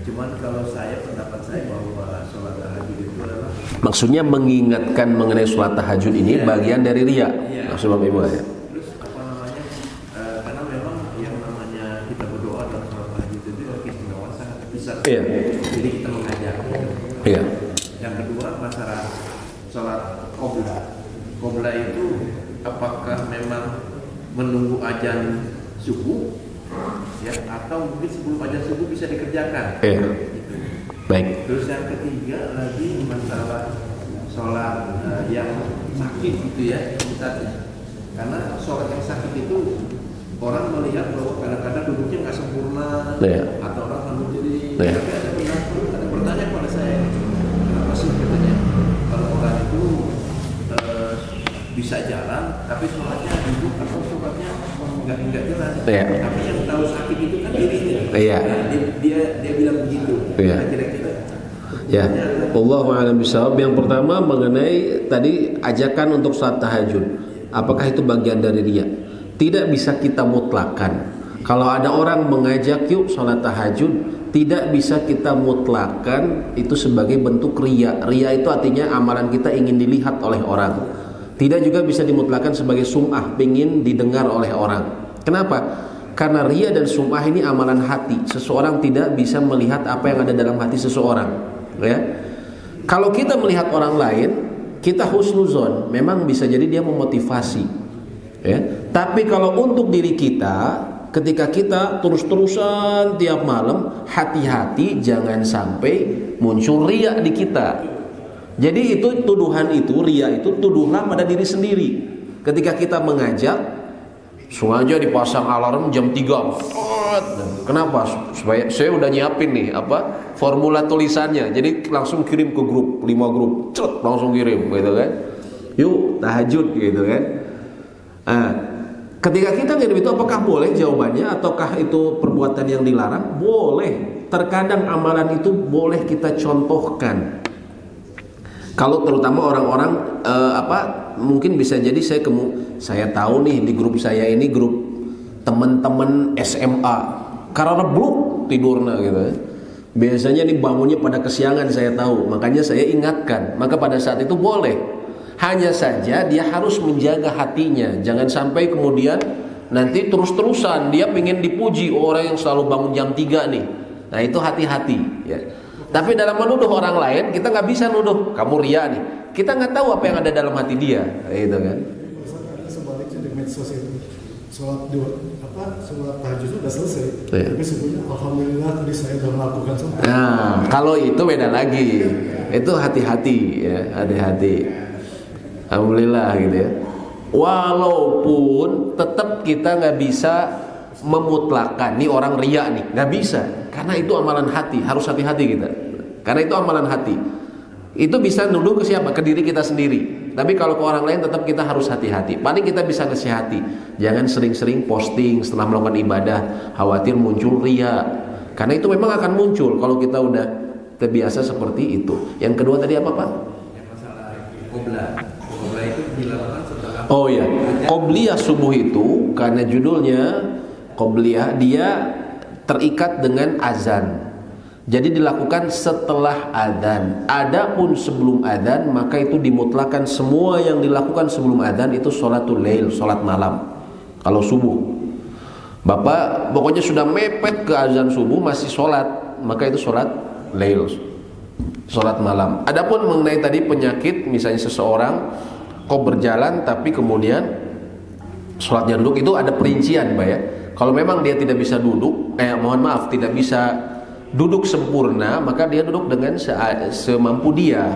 [SPEAKER 5] Cuman kalau pendapat saya bahwa sholat tahajud itu adalah,
[SPEAKER 1] maksudnya mengingatkan mengenai sholat tahajud ini bagian dari ria. Maksud Bapak Ibu ya.
[SPEAKER 5] Terus karena memang yang namanya kita berdoa dalam sholat tahajud itu keistimewaan sangat besar. Jadi kita mengajak. Yang kedua masalah sholat qobla itu apakah memang menunggu azan subuh, ya, atau mungkin sebelum azan subuh bisa dikerjakan. Baik. Terus yang ketiga lagi masalah sholat yang sakit gitu ya, karena sholat yang sakit itu orang melihat bahwa kadang-kadang duduknya nggak sempurna, atau orang menjadi. Tapi ada pertanyaan pada saya, kenapa sih katanya kalau orang itu bisa jalan, tapi sholatnya duduk atau sholatnya enggak jalan. Tapi yang tahu sakit itu kan dirinya. Dia bilang begitu. Kira-kira.
[SPEAKER 1] Ya, wallahu a'lam bishawab. Yang pertama mengenai tadi ajakan untuk sholat tahajud, apakah itu bagian dari riya? Tidak bisa kita mutlakkan. Kalau ada orang mengajak yuk sholat tahajud, tidak bisa kita mutlakkan itu sebagai bentuk riya. Riya itu artinya amalan kita ingin dilihat oleh orang. Tidak juga bisa dimutlakan sebagai sum'ah, ingin didengar oleh orang. Kenapa? Karena riya dan sum'ah ini amalan hati. Seseorang tidak bisa melihat apa yang ada dalam hati seseorang, ya. Kalau kita melihat orang lain, kita husnuzon, memang bisa jadi dia memotivasi, ya. Tapi kalau untuk diri kita, ketika kita terus-terusan tiap malam, hati-hati jangan sampai muncul riya di kita. Jadi itu tuduhan itu, riya itu tuduhlah pada diri sendiri. Ketika kita mengajak, sengaja dipasang alarm jam 3. Kenapa? Supaya saya udah nyiapin nih formula tulisannya. Jadi langsung kirim ke grup, 5 grup. Langsung kirim gitu kan. Yuk tahajud gitu kan. Ketika kita ngirim itu apakah boleh jawabannya, ataukah itu perbuatan yang dilarang? Boleh. Terkadang amalan itu boleh kita contohkan. Kalau terutama orang-orang mungkin bisa jadi saya tahu nih di grup saya ini grup teman-teman SMA karena rebluk tidurnya gitu. Biasanya nih bangunnya pada kesiangan, saya tahu. Makanya saya ingatkan. Maka pada saat itu boleh. Hanya saja dia harus menjaga hatinya. Jangan sampai kemudian nanti terus-terusan dia pengen dipuji, orang yang selalu bangun jam 3 nih. Nah itu hati-hati ya. Tapi dalam menuduh orang lain, kita nggak bisa nuduh kamu ria nih. Kita nggak tahu apa yang ada dalam hati dia, gitu kan?
[SPEAKER 3] Sebaliknya di medsos itu sholat sholat tahajud sudah selesai,
[SPEAKER 1] Iya.
[SPEAKER 3] tapi sebenarnya alhamdulillah tadi saya sudah melakukan sholat.
[SPEAKER 1] Nah, kalau itu beda lagi. Itu hati-hati ya, hati-hati. Alhamdulillah gitu ya. Walaupun tetap kita nggak bisa memutlakan nih orang riya nih, nggak bisa, karena itu amalan hati, harus hati-hati kita. Karena itu amalan hati. Itu bisa nuduh ke siapa? Ke diri kita sendiri. Tapi kalau ke orang lain tetap kita harus hati-hati. Paling kita bisa nasihati, jangan sering-sering posting setelah melakukan ibadah, khawatir muncul riya. Karena itu memang akan muncul kalau kita udah terbiasa seperti itu. Yang kedua tadi apa, Pak?
[SPEAKER 5] Yang masalah qoblah. Qoblah itu dilakukan setelah
[SPEAKER 1] Oh ya, qobliyah subuh itu karena judulnya qobliyah, dia terikat dengan azan. Jadi dilakukan setelah adzan. Adapun sebelum adzan maka itu dimutlakan semua yang dilakukan sebelum adzan itu sholatul lail, sholat malam. Kalau subuh, Bapak pokoknya sudah mepet ke azan subuh masih sholat, maka itu sholat lail, sholat malam. Adapun mengenai tadi penyakit, misalnya seseorang kok berjalan tapi kemudian sholatnya duduk, itu ada perincian, Pak ya. Kalau memang dia tidak bisa duduk, tidak bisa duduk sempurna, maka dia duduk dengan semampu dia.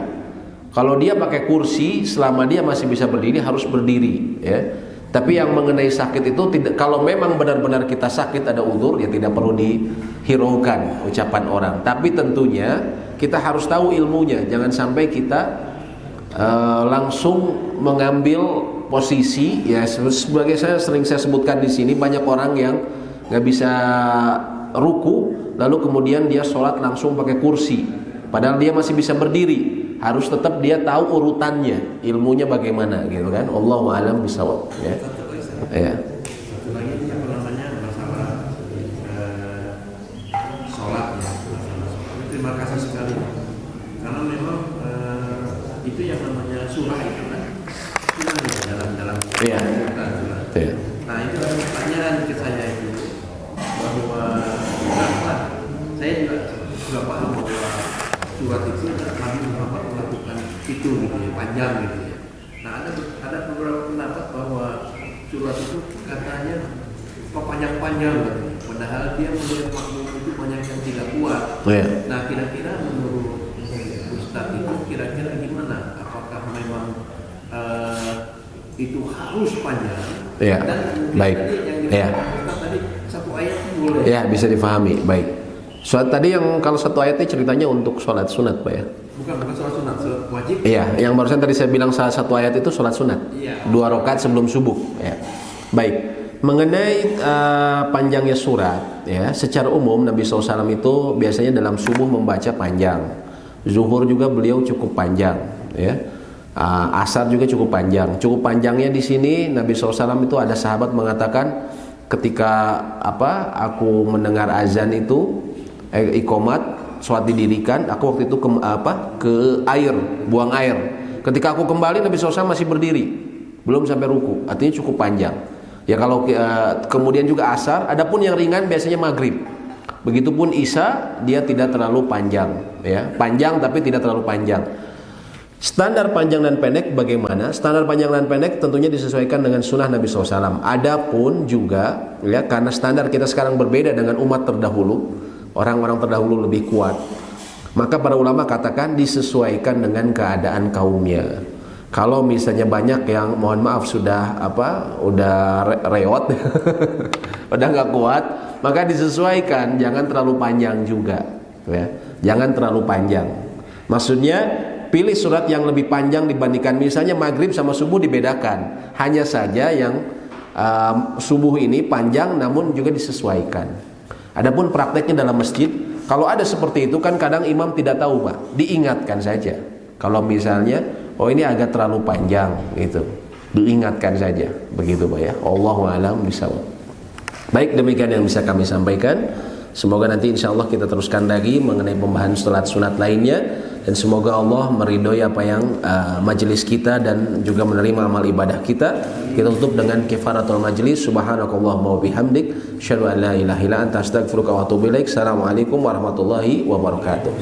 [SPEAKER 1] Kalau dia pakai kursi, selama dia masih bisa berdiri harus berdiri ya. Tapi yang mengenai sakit itu tidak, kalau memang benar-benar kita sakit ada uzur ya tidak perlu dihiraukan ucapan orang. Tapi tentunya kita harus tahu ilmunya, jangan sampai kita langsung mengambil posisi ya. Sebagai saya sering sebutkan di sini, banyak orang yang nggak bisa ruku lalu kemudian dia sholat langsung pakai kursi, padahal dia masih bisa berdiri. Harus tetap dia tahu urutannya, ilmunya bagaimana gitu kan. Allahu a'lam bishawab ya. Ya.
[SPEAKER 5] Satu lagi apa namanya masalah sholat ya. Terima kasih sekali karena memang itu yang namanya surah itu kan dalam
[SPEAKER 1] Iya. Iya.
[SPEAKER 5] Nah itu pertanyaan ke saya itu bahwa saya juga sudah paham bahwa surat itu Nabi Muhammad melakukan itu gitu ya, panjang gitu ya. Nah ada beberapa pendapat bahwa surat itu katanya panjang-panjang gitu. Padahal dia melihat makmum itu banyak yang tidak kuat.
[SPEAKER 1] Iya.
[SPEAKER 5] Nah kira-kira menurut Ustadz itu kira-kira gimana? Apakah memang itu harus panjang?
[SPEAKER 1] Iya.
[SPEAKER 5] Dan
[SPEAKER 1] Baik. Iya.
[SPEAKER 5] Tadi satu ayat boleh.
[SPEAKER 1] Ya, bisa difahami. Baik. Sholat tadi yang kalau satu ayatnya ceritanya untuk sholat sunat, Pak ya?
[SPEAKER 5] Bukan sholat sunat, sholat wajib.
[SPEAKER 1] Iya, yang barusan tadi saya bilang salah satu ayat itu sholat sunat.
[SPEAKER 5] Iya.
[SPEAKER 1] 2 rakaat sebelum subuh. Ya. Baik. Mengenai panjangnya surat, ya, secara umum Nabi SAW itu biasanya dalam subuh membaca panjang. Zuhur juga beliau cukup panjang, ya. Asar juga cukup panjang. Cukup panjangnya di sini Nabi SAW itu ada sahabat mengatakan ketika aku mendengar azan itu iqomat, sholat didirikan, aku waktu itu ke air, buang air. Ketika aku kembali Nabi SAW masih berdiri, belum sampai ruku, artinya cukup panjang. Ya kalau kemudian juga asar, adapun yang ringan biasanya maghrib. Begitupun isya, dia tidak terlalu panjang, ya, panjang tapi tidak terlalu panjang. Standar panjang dan pendek bagaimana? Standar panjang dan pendek tentunya disesuaikan dengan sunnah Nabi SAW. Adapun juga, ya, karena standar kita sekarang berbeda dengan umat terdahulu, orang-orang terdahulu lebih kuat, maka para ulama katakan disesuaikan dengan keadaan kaumnya. Kalau misalnya banyak yang mohon maaf sudah reot, udah nggak kuat, maka disesuaikan, jangan terlalu panjang juga, ya. Jangan terlalu panjang. Maksudnya pilih surat yang lebih panjang dibandingkan misalnya maghrib sama subuh dibedakan. Hanya saja yang subuh ini panjang namun juga disesuaikan. Adapun prakteknya dalam masjid, kalau ada seperti itu kan kadang imam tidak tahu, Pak. Diingatkan saja. Kalau misalnya, oh ini agak terlalu panjang gitu, diingatkan saja, begitu, Pak ya. Allahu a'lam bishawab. Baik, demikian yang bisa kami sampaikan. Semoga nanti insya Allah kita teruskan lagi mengenai pembahasan sholat sunat lainnya, dan semoga Allah meridhoi apa yang majelis kita dan juga menerima amal ibadah kita. Kita tutup dengan kifaratul majlis. Subhanakallahumma wa bihamdik, asyhadu an la ilaha illa anta, astaghfiruka wa atubu ilaik. Assalamualaikum warahmatullahi wabarakatuh.